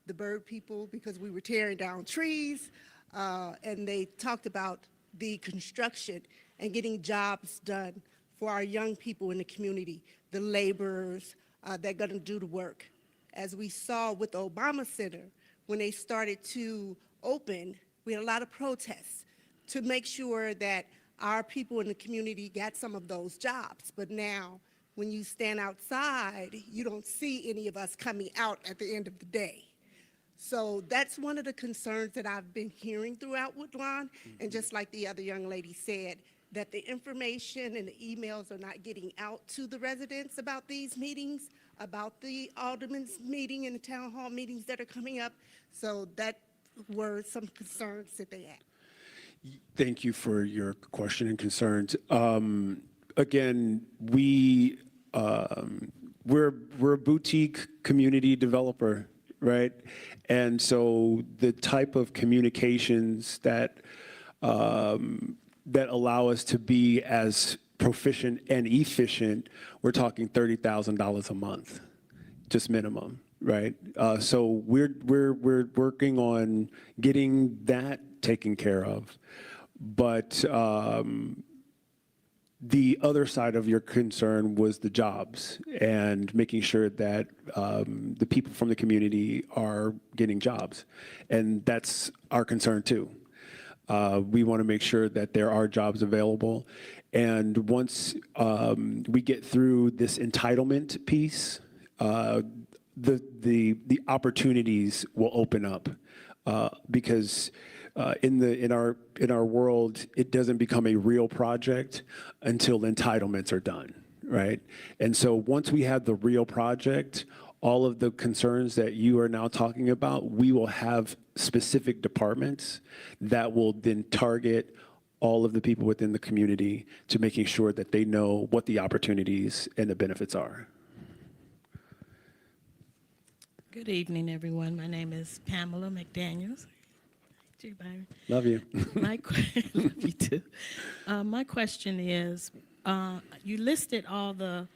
the bird people because we were tearing down trees, and they talked about the construction and getting jobs done for our young people in the community, the laborers that are going to do the work. As we saw with the Obama Center, when they started to open, we had a lot of protests to make sure that our people in the community got some of those jobs. But now, when you stand outside, you don't see any of us coming out at the end of the day. So that's one of the concerns that I've been hearing throughout Woodlawn. And just like the other young lady said, that the information and the emails are not getting out to the residents about these meetings, about the alderman's meeting and the town hall meetings that are coming up. So that were some concerns that they had. Thank you for your question and concerns. Again, we're a boutique community developer, right? And so the type of communications that that allow us to be as proficient and efficient, we're talking $30,000 a month, just minimum, right? So we're working on getting that taken care of. But the other side of your concern was the jobs and making sure that the people from the community are getting jobs. And that's our concern too. We want to make sure that there are jobs available. And once we get through this entitlement piece, the opportunities will open up because in our world, it doesn't become a real project until entitlements are done, right? And so once we have the real project, all of the concerns that you are now talking about, we will have specific departments that will then target all of the people within the community to making sure that they know what the opportunities and the benefits are. Good evening, everyone. My name is Pamela McDaniels. Hey, Byron. Love you. Love you too. My question is, you listed all the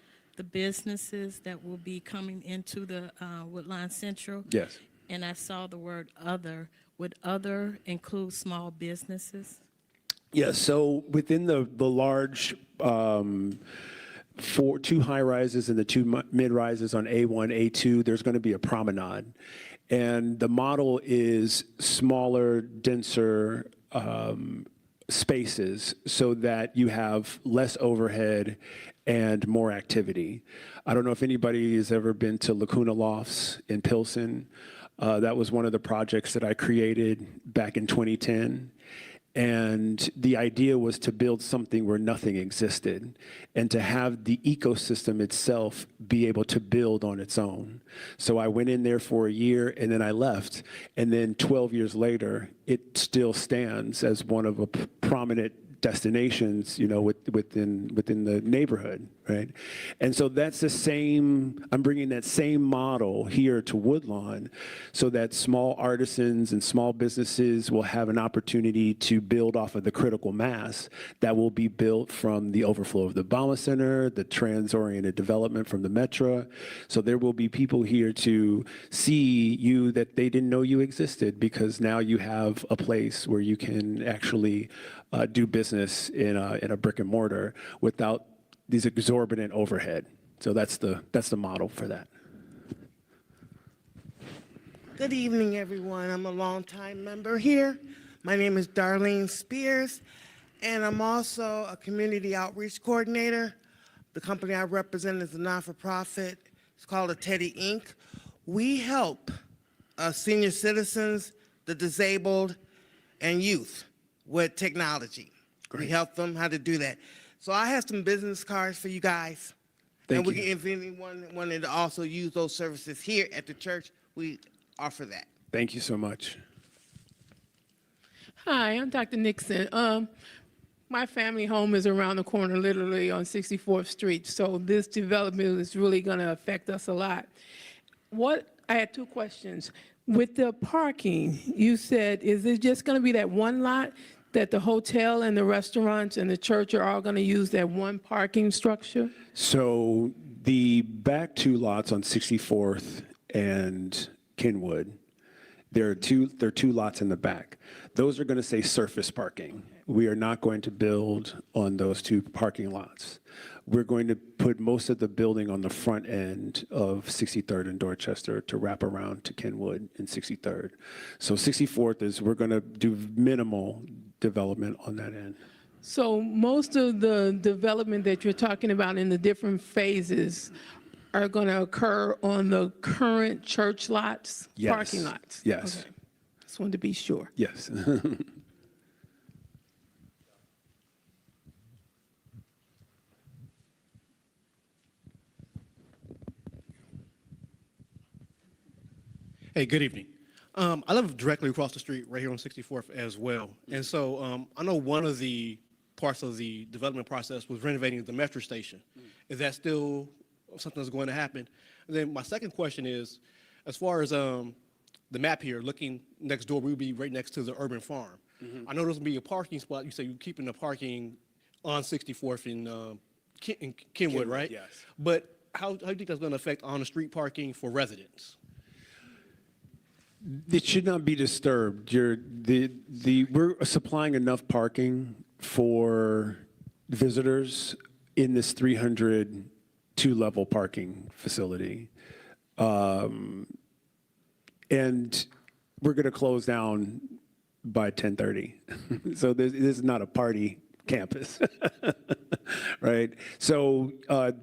businesses that will be coming into the Woodlawn Central. Yes. And I saw the word other. Would other include small businesses? Yeah, so within the large two high rises and the two mid rises on A1, A2, there's going to be a promenade. And the model is smaller, denser spaces so that you have less overhead and more activity. I don't know if anybody has ever been to Lacuna Lofts in Pilsen. That was one of the projects that I created back in 2010. And the idea was to build something where nothing existed and to have the ecosystem itself be able to build on its own. So I went in there for a year and then I left. And then 12 years later, it still stands as one of a prominent destinations, you know, within the neighborhood, right? And so that's the same, I'm bringing that same model here to Woodlawn so that small artisans and small businesses will have an opportunity to build off of the critical mass that will be built from the overflow of the Obama Center, the trans-oriented development from the Metro. So there will be people here to see you that they didn't know you existed because now you have a place where you can actually do business in a brick and mortar without these exorbitant overhead. So that's the model for that. Good evening, everyone. I'm a longtime member here. My name is Darlene Spears, and I'm also a community outreach coordinator. The company I represent is a not-for-profit. It's called a Teddy Inc. We help senior citizens, the disabled, and youth with technology. Great. We help them how to do that. So I have some business cards for you guys. Thank and you. If anyone wanted to also use those services here at the church, we offer that. Thank you so much. Hi, I'm Dr. Nixon. My family home is around the corner, literally on 64th Street, so this development is really going to affect us a lot. I had two questions. With the parking, you said, is it just going to be that one lot that the hotel and the restaurants and the church are all going to use that one parking structure? So the back two lots on 64th and Kenwood There are two lots in the back. Those are going to say surface parking. We are not going to build on those two parking lots. We're going to put most of the building on the front end of 63rd and Dorchester to wrap around to Kenwood and 63rd. So 64th is, we're going to do minimal development on that end. So most of the development that you're talking about in the different phases are going to occur on the current church lots, Yes. parking lots? Yes. Okay. Just wanted to be sure. Yes. Hey, good evening. I live directly across the street, right here on 64th as well. And so I know one of the parts of the development process was renovating the metro station. Is that still something that's going to happen? And then my second question is, as far as the map here, looking next door, we would be right next to the urban farm. I know there's going to be a parking spot. You say you're keeping the parking on 64th in Kenwood, right? yes. But how do you think that's going to affect on-the-street parking for residents? It should not be disturbed. We're supplying enough parking for visitors in this 300 two-level parking facility. And we're going to close down by 10:30. So this is not a party campus, right? So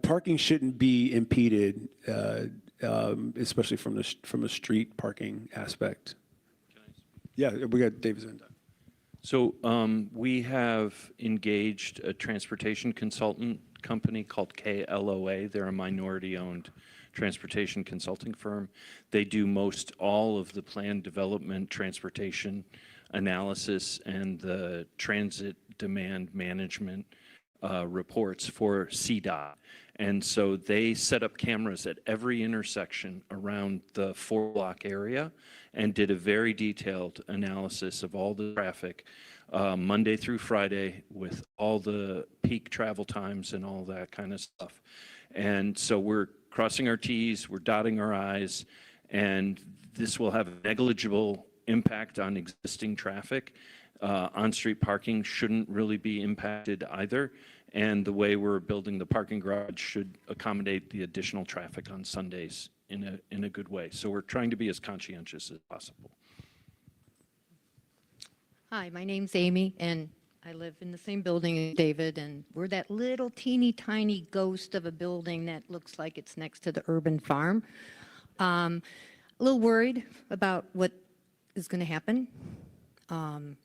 parking shouldn't be impeded, especially from a street parking aspect. Yeah, we got David's end. So we have engaged a transportation consultant company called KLOA. They're a minority-owned transportation consulting firm. They do most all of the planned development, transportation analysis, and the transit demand management reports for CDOT. And so they set up cameras at every intersection around the 4-block area and did a very detailed analysis of all the traffic Monday through Friday with all the peak travel times and all that kind of stuff. And so we're crossing our T's, we're dotting our I's, and this will have a negligible impact on existing traffic. On-street parking shouldn't really be impacted either. And the way we're building the parking garage should accommodate the additional traffic on Sundays in a good way. So we're trying to be as conscientious as possible. Hi, my name's Amy, and I live in the same building as David, and we're that little teeny tiny ghost of a building that looks like it's next to the urban farm. A little worried about what is going to happen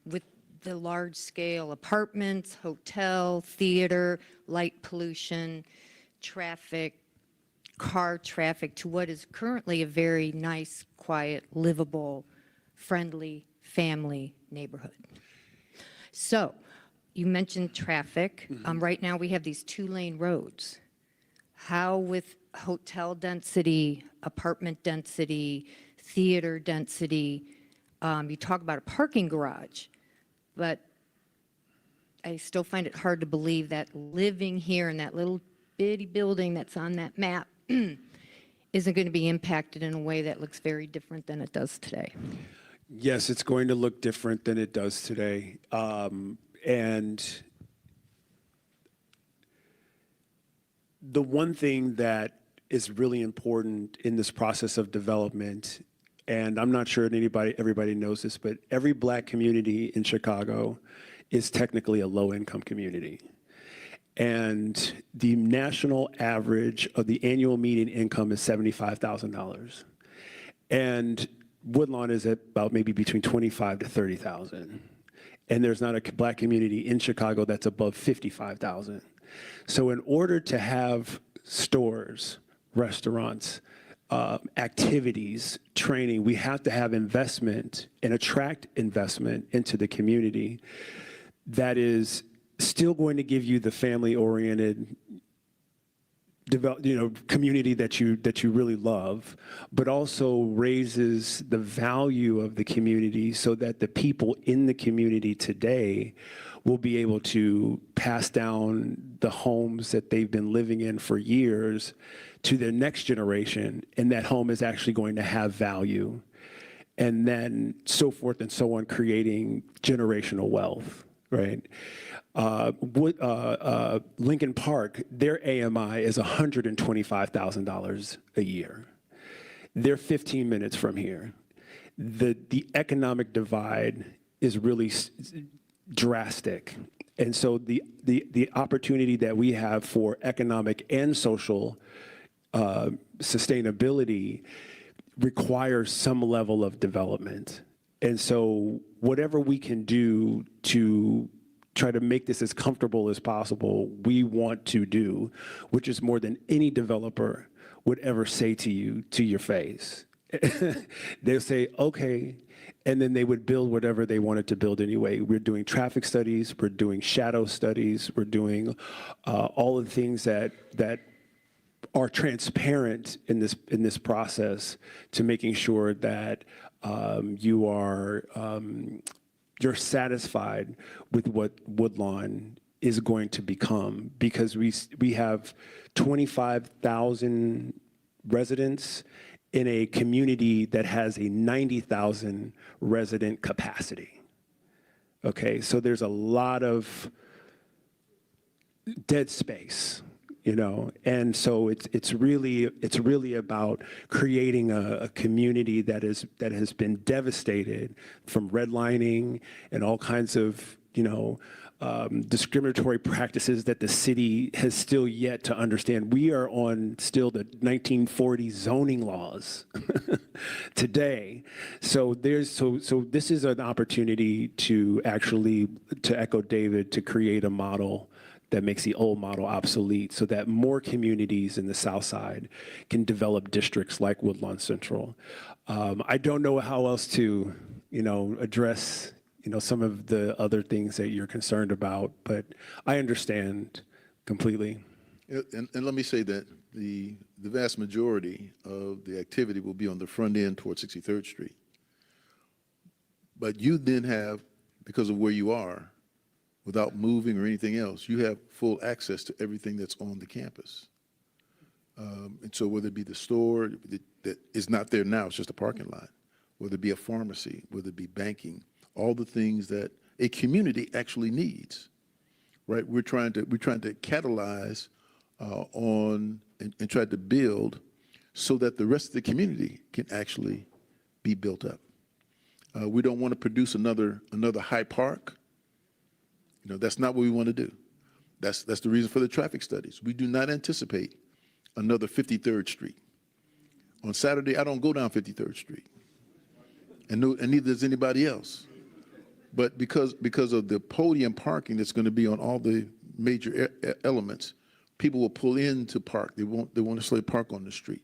with the large-scale apartments, hotel, theater, light pollution, traffic, car traffic, to what is currently a very nice, quiet, livable, friendly, family neighborhood. So, you mentioned traffic. Right now, we have these 2-lane roads. How with hotel density, apartment density, theater density, you talk about a parking garage, but I still find it hard to believe that living here in that little bitty building that's on that map isn't going to be impacted in a way that looks very different than it does today. Yes, it's going to look different than it does today. And the one thing that is really important in this process of development, and I'm not sure everybody knows this, but every Black community in Chicago is technically a low-income community. And the national average of the annual median income is $75,000. And Woodlawn is at about maybe between 25 to 30,000. And there's not a Black community in Chicago that's above 55,000. So in order to have stores, restaurants, activities, training, we have to have investment and attract investment into the community that is still going to give you the family-oriented community that you really love, but also raises the value of the community so that the people in the community today will be able to pass down the homes that they've been living in for years to their next generation, and that home is actually going to have value. and then so forth and so on, creating generational wealth, right? Lincoln Park, their AMI is $125,000 a year. They're 15 minutes from here. The economic divide is really drastic. And so the opportunity that we have for economic and social sustainability requires some level of development. And so whatever we can do to try to make this as comfortable as possible, we want to do, which is more than any developer would ever say to you, to your face. They'll say, okay, and then they would build whatever they wanted to build anyway. We're doing traffic studies, we're doing shadow studies, we're doing all of the things that are transparent in this process to making sure that you're satisfied with what Woodlawn is going to become, because we have 25,000 residents in a community that has a 90,000 resident capacity. Okay, so there's a lot of dead space, you know, and so it's really about creating a community that has been devastated from redlining and all kinds of, you know, discriminatory practices that the city has still yet to understand. We are on still the 1940s zoning laws today. So this is an opportunity to actually, to echo David, to create a model that makes the old model obsolete, so that more communities in the South Side can develop districts like Woodlawn Central. I don't know how else to, you know, address, you know, some of the other things that you're concerned about, but I understand completely. And let me say that the vast majority of the activity will be on the front end towards 63rd Street. But you then have, because of where you are, without moving or anything else, you have full access to everything that's on the campus. And so whether it be the store that is not there now, it's just a parking lot, whether it be a pharmacy, whether it be banking, all the things that a community actually needs, right? We're trying to catalyze on and try to build so that the rest of the community can actually be built up. We don't want to produce another High Park. You know, that's not what we want to do. That's the reason for the traffic studies. We do not anticipate another 53rd Street. On Saturday, I don't go down 53rd Street, and neither does anybody else. But because of the podium parking that's going to be on all the major elements, people will pull into park. They won't necessarily park on the street.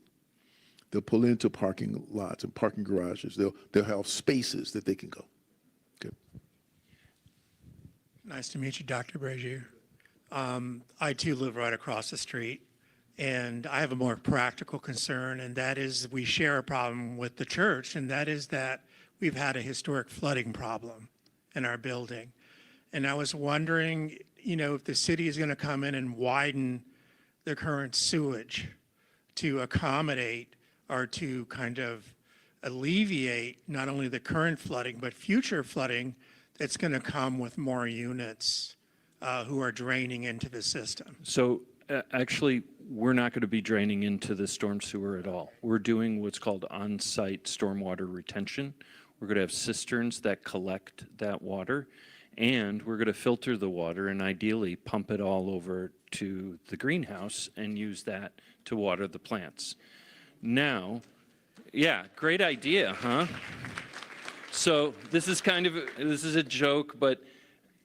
They'll pull into parking lots and parking garages. They'll have spaces that they can go. Okay. Nice to meet you, Dr. Brazier. I too live right across the street, and I have a more practical concern, and that is we share a problem with the church, and that is that we've had a historic flooding problem in our building. And I was wondering, you know, if the city is going to come in and widen the current sewage to accommodate or to kind of alleviate not only the current flooding, but future flooding that's going to come with more units who are draining into the system. So actually, we're not going to be draining into the storm sewer at all. We're doing what's called on-site stormwater retention. We're going to have cisterns that collect that water, and we're going to filter the water and ideally pump it all over to the greenhouse and use that to water the plants. Now, yeah, great idea, huh? So this is a joke, but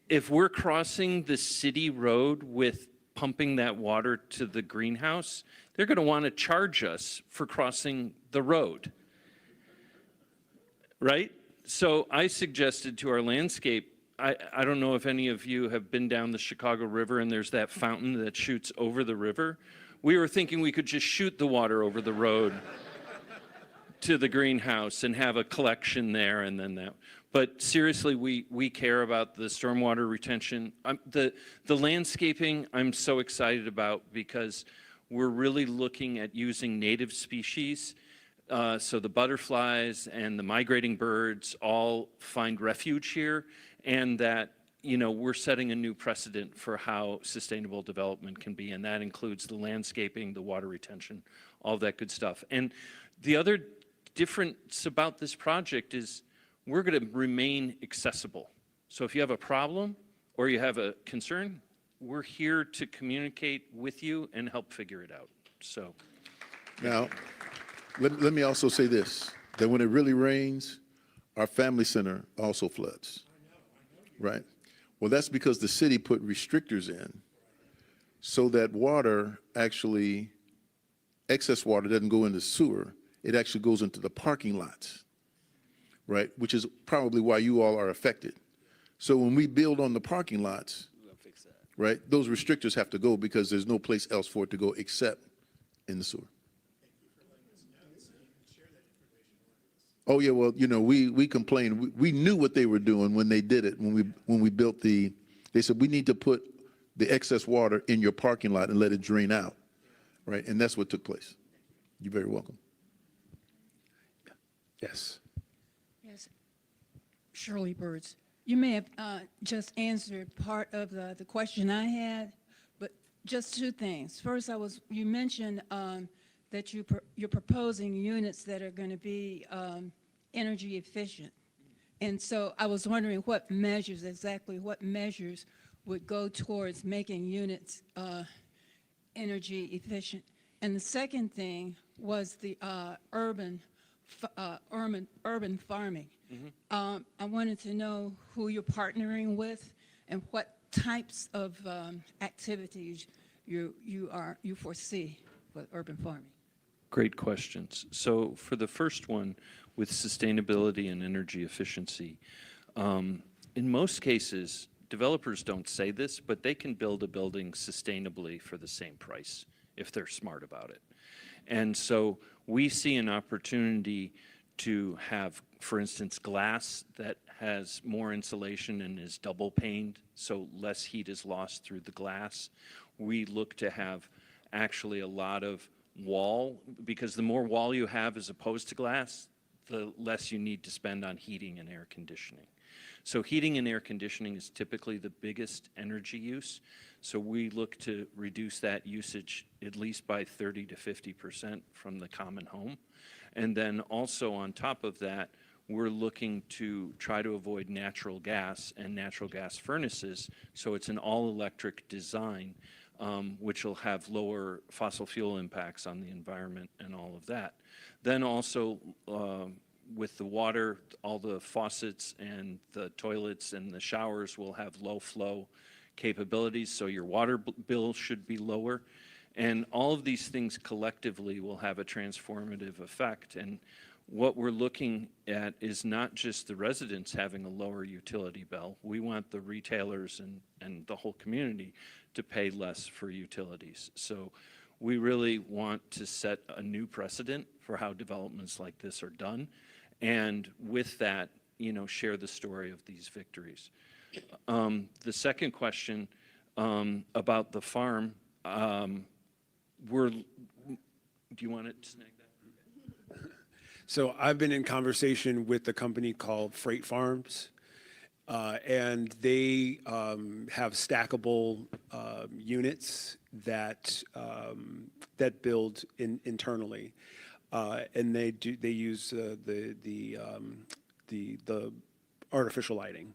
if we're crossing the city road with pumping that water to the greenhouse, they're going to want to charge us for crossing the road. Right? So I suggested to our landscape, I don't know if any of you have been down the Chicago River and there's that fountain that shoots over the river. We were thinking we could just shoot the water over the road to the greenhouse and have a collection there and then that. But seriously, we care about the stormwater retention. The landscaping I'm so excited about because we're really looking at using native species. So the butterflies and the migrating birds all find refuge here, and that, we're setting a new precedent for how sustainable development can be, and that includes the landscaping, the water retention, all that good stuff. And the other difference about this project is we're going to remain accessible. So if you have a problem or you have a concern, we're here to communicate with you and help figure it out. So Now, let me also say this, that when it really rains, our family center also floods, right? Well, that's because the city put restrictors in so that water actually, excess water doesn't go into sewer. It actually goes into the parking lots, right? Which is probably why you all are affected. So when we build on the parking lots, right, those restrictors have to go because there's no place else for it to go except in the sewer. Oh, yeah, well, we complained. We knew what they were doing when they did it, when we built they said, we need to put the excess water in your parking lot and let it drain out, right? And that's what took place. You're very welcome. Yes. Yes. Shirley Birds. You may have just answered part of the question I had, but just two things. First, you mentioned that you're proposing units that are going to be energy efficient. And so I was wondering what measures would go towards making units energy efficient. And the second thing was the urban farming. I wanted to know who you're partnering with and what types of activities you foresee with urban farming. great questions. So for the first one, with sustainability and energy efficiency, in most cases, developers don't say this, but they can build a building sustainably for the same price if they're smart about it. And so we see an opportunity to have, for instance, glass that has more insulation and is double paned, so less heat is lost through the glass. We look to have actually a lot of wall, because the more wall you have as opposed to glass, the less you need to spend on heating and air conditioning. So heating and air conditioning is typically the biggest energy use. So we look to reduce that usage at least by 30 to 50% from the common home. And then also on top of that, we're looking to try to avoid natural gas and natural gas furnaces. So it's an all-electric design, which will have lower fossil fuel impacts on the environment and all of that. Then also, with the water, all the faucets and the toilets and the showers will have low flow capabilities, so your water bill should be lower. And all of these things collectively will have a transformative effect. And what we're looking at is not just the residents having a lower utility bill. We want the retailers and the whole community to pay less for utilities. So we really want to set a new precedent for how developments like this are done. And with that, share the story of these victories. The second question about the farm, do you want to snag that? So I've been in conversation with a company called Freight Farms, and they have stackable units that build internally, and they use the artificial lighting.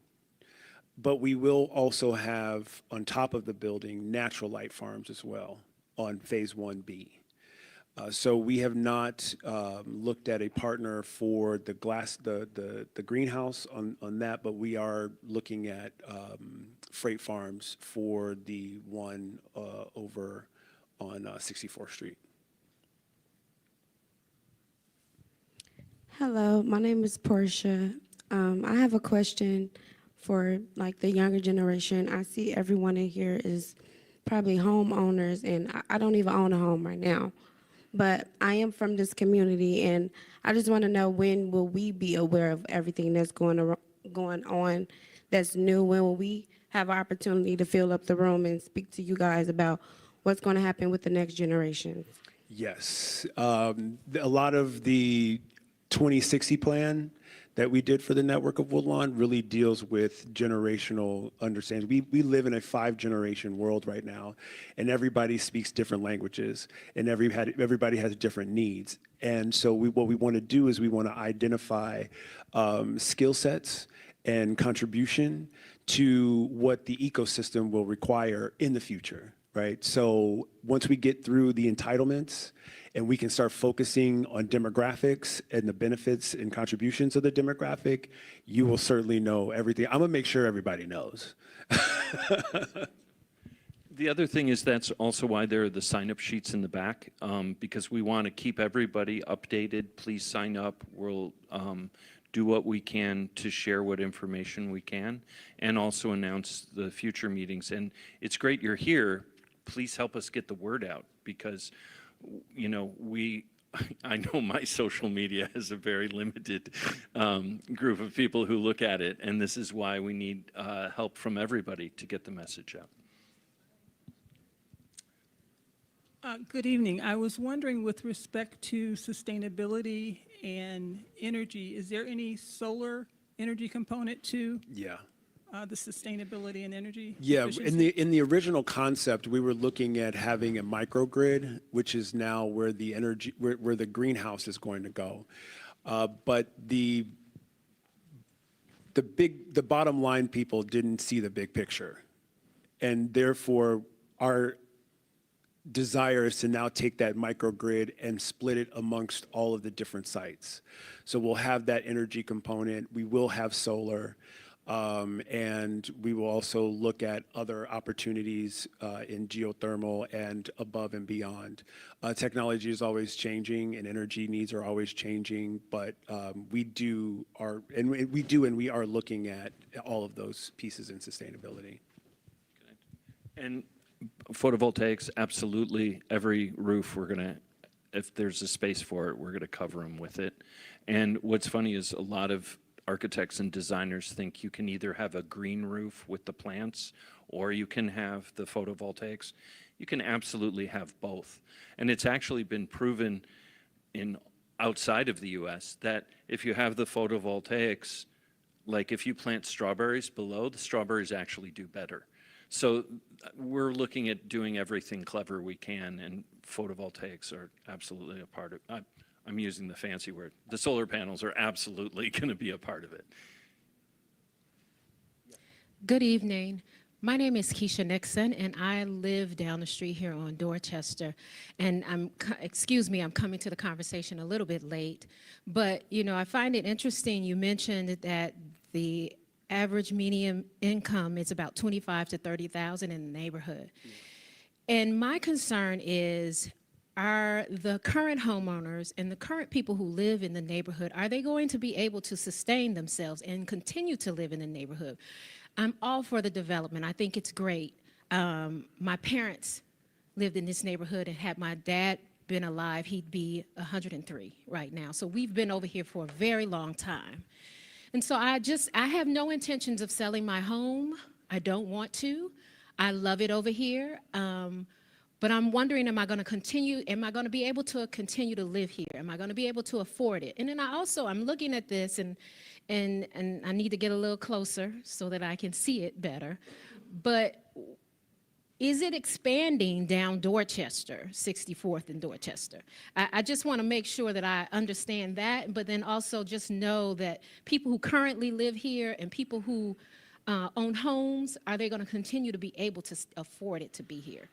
But we will also have on top of the building natural light farms as well on phase 1B. So we have not looked at a partner for the greenhouse on that, but we are looking at Freight Farms for the one over on 64th Street. Hello, my name is Portia. I have a question for the younger generation. I see everyone in here is probably homeowners, and I don't even own a home right now. But I am from this community, and I just want to know, when will we be aware of everything that's going on that's new? When will we have an opportunity to fill up the room and speak to you guys about what's going to happen with the next generation? Yes. A lot of the 2060 plan that we did for the network of Woodlawn really deals with generational understanding. We live in a 5-generation world right now, and everybody speaks different languages, and everybody has different needs. And so what we want to do is we want to identify skill sets and contribution to what the ecosystem will require in the future, right? So once we get through the entitlements and we can start focusing on demographics and the benefits and contributions of the demographic, you will certainly know everything. I'm gonna make sure everybody knows. The other thing is that's also why there are the sign-up sheets in the back, because we want to keep everybody updated. Please sign up. We'll do what we can to share what information we can and also announce the future meetings. And it's great you're here. Please help us get the word out because, you know, I know my social media has a very limited group of people who look at it, and this is why we need help from everybody to get the message out. Good evening. I was wondering with respect to sustainability and energy, is there any solar energy component to the sustainability and energy? Yeah, efficiency? in the original concept, we were looking at having a microgrid, which is now where the energy, where the greenhouse is going to go. But the bottom line people didn't see the big picture. And therefore, our desire is to now take that microgrid and split it amongst all of the different sites. So we'll have that energy component, we will have solar, and we will also look at other opportunities in geothermal and above and beyond. Technology is always changing and energy needs are always changing, but we are looking at all of those pieces in sustainability. And photovoltaics, absolutely. Every roof, if there's a space for it, we're going to cover them with it. And what's funny is a lot of architects and designers think you can either have a green roof with the plants or you can have the photovoltaics. You can absolutely have both. And it's actually been proven outside of the US that if you have the photovoltaics, like if you plant strawberries below, the strawberries actually do better. So we're looking at doing everything clever we can, and photovoltaics are absolutely a part of it. I'm using the fancy word. The solar panels are absolutely going to be a part of it. Good evening. My name is Keisha Nixon, and I live down the street here on Dorchester. And I'm coming to the conversation a little bit late, but you know, I find it interesting. You mentioned that the average median income is about $25,000 to $30,000 in the neighborhood. And my concern is, are the current homeowners and the current people who live in the neighborhood, are they going to be able to sustain themselves and continue to live in the neighborhood? I'm all for the development. I think it's great. My parents lived in this neighborhood, and had my dad been alive, he'd be 103 right now. So we've been over here for a very long time. And so I have no intentions of selling my home. I don't want to. I love it over here. But I'm wondering, am I going to be able to continue to live here? Am I going to be able to afford it? And then I'm looking at this and I need to get a little closer so that I can see it better. But is it expanding down Dorchester, 64th and Dorchester? I just want to make sure that I understand that, but then also just know that people who currently live here and people who own homes, are they going to continue to be able to afford to be here?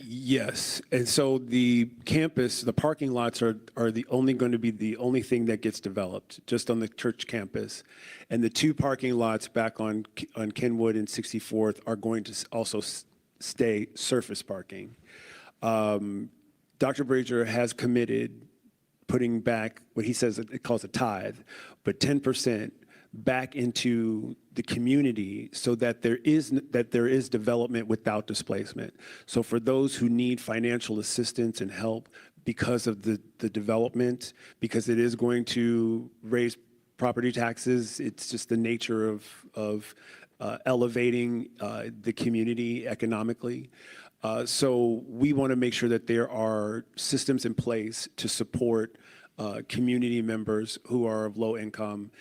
Yes, and so the campus, the parking lots are going to be the only thing that gets developed just on the church campus, and the 2 parking lots back on Kenwood and 64th are going to also stay surface parking. Dr. Brazier has committed putting back what he says it calls a tithe, but 10% back into the community so that there is development without displacement. So for those who need financial assistance and help because of the development, because it is going to raise property taxes, it's just the nature of elevating the community economically. So we want to make sure that there are systems in place to support community members who are of low income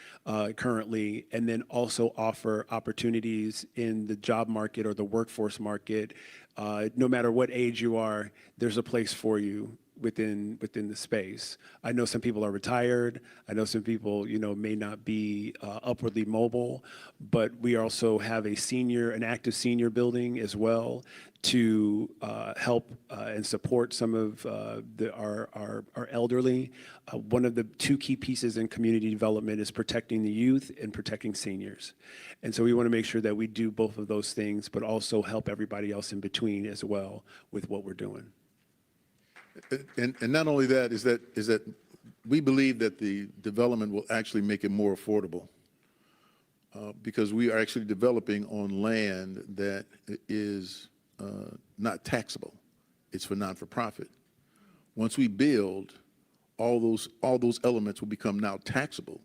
currently, and then also offer opportunities in the job market or the workforce market. No matter what age you are, there's a place for you within the space. I know some people are retired. I know some people, may not be upwardly mobile, but we also have an active senior building as well to help and support some of our elderly. One of the two key pieces in community development is protecting the youth and protecting seniors. And so we want to make sure that we do both of those things, but also help everybody else in between as well with what we're doing. And not only that, is that we believe that the development will actually make it more affordable because we are actually developing on land that is not taxable. It's for non-for-profit. Once we build, all those elements will become now taxable,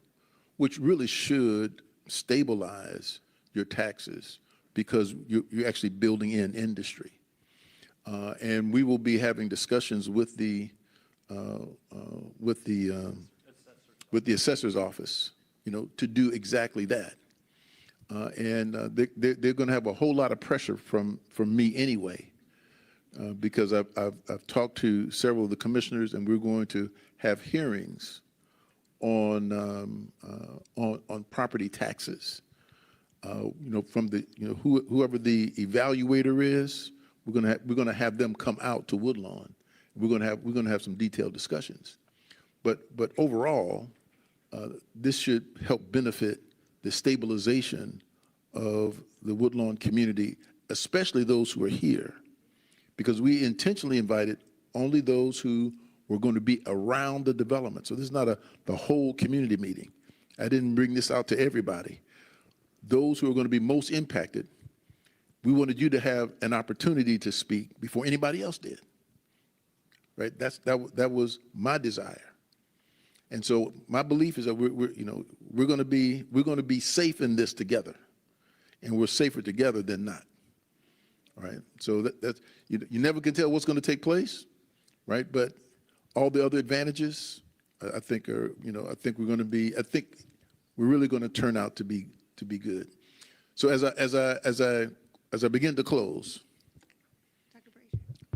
which really should stabilize your taxes because you're actually building in industry. And we will be having discussions with the assessor's office, to do exactly that. And they're going to have a whole lot of pressure from me anyway, because I've talked to several of the commissioners, and we're going to have hearings on property taxes. From the whoever the evaluator is. We're gonna have them come out to Woodlawn. We're gonna have some detailed discussions. But overall, this should help benefit the stabilization of the Woodlawn community, especially those who are here, because we intentionally invited only those who were going to be around the development. So this is not the whole community meeting. I didn't bring this out to everybody. Those who are going to be most impacted, we wanted you to have an opportunity to speak before anybody else did. Right? That was my desire. And so my belief is that we're going to be safe in this together, and we're safer together than not. All right. So that's you never can tell what's going to take place, right? But all the other advantages, I think we're really going to turn out to be good. So as I begin to close.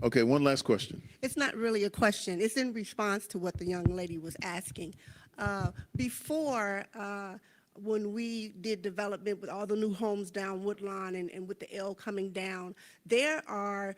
Okay, one last question. It's not really a question. It's in response to what the young lady was asking. Before, when we did development with all the new homes down Woodlawn and with the L coming down, there are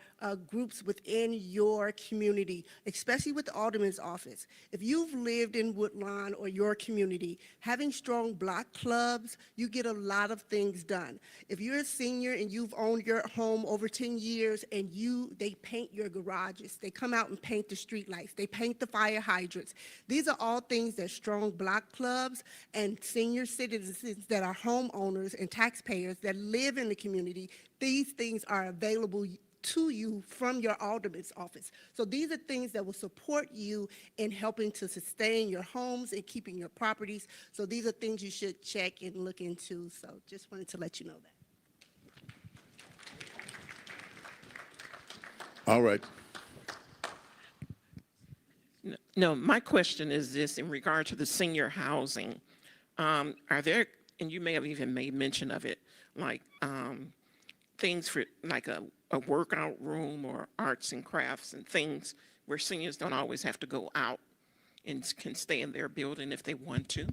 groups within your community, especially with the Alderman's office. If you've lived in Woodlawn or your community, having strong block clubs, you get a lot of things done. If you're a senior and you've owned your home over 10 years and they paint your garages, they come out and paint the street lights, they paint the fire hydrants. These are all things that strong block clubs and senior citizens that are homeowners and taxpayers that live in the community, these things are available to you from your alderman's office. So these are things that will support you in helping to sustain your homes and keeping your properties. So these are things you should check and look into. So just wanted to let you know that. All right. No, my question is this in regard to the senior housing. Are there, and you may have even made mention of it, like things for like a workout room or arts and crafts and things where seniors don't always have to go out and can stay in their building if they want to?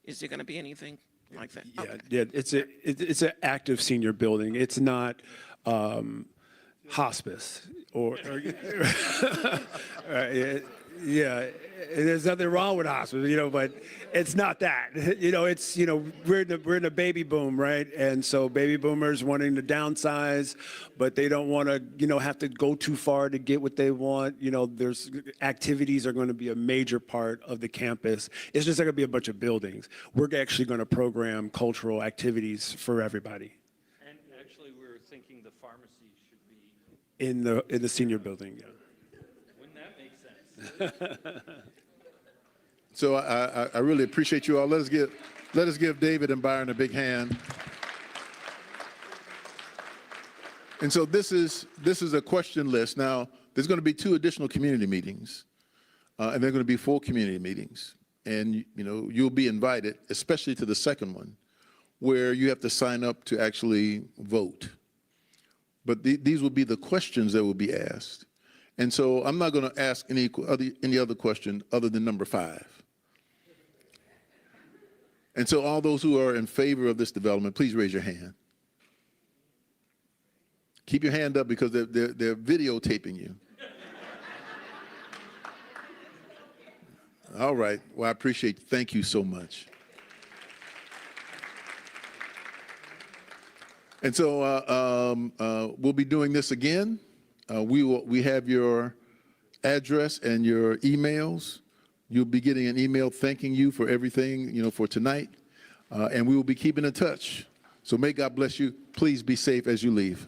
Is there going to be anything like that? Yeah, Okay. yeah, it's an active senior building. It's not hospice or yeah, there's nothing wrong with hospice, but it's not that. It's we're in a baby boom, right? And so baby boomers wanting to downsize, but they don't want to have to go too far to get what they want. There's activities are going to be a major part of the campus. It's just not going to be a bunch of buildings. We're actually going to program cultural activities for everybody. And actually, we're thinking the pharmacy should be In the senior building, yeah. Wouldn't that make sense? So I really appreciate you all. Let us give David and Byron a big hand. And so this is a question list. Now, there's going to be 2 additional community meetings, and they're going to be full community meetings. And you know, you'll be invited, especially to the second one, where you have to sign up to actually vote. But these will be the questions that will be asked. And so I'm not going to ask any other question other than number 5. And so all those who are in favor of this development, please raise your hand. Keep your hand up because they're videotaping you. All right. Well, I appreciate it. Thank you so much. And so we'll be doing this again. We have your address and your emails. You'll be getting an email thanking you for everything, you know, for tonight. And we will be keeping in touch. So may God bless you. Please be safe as you leave.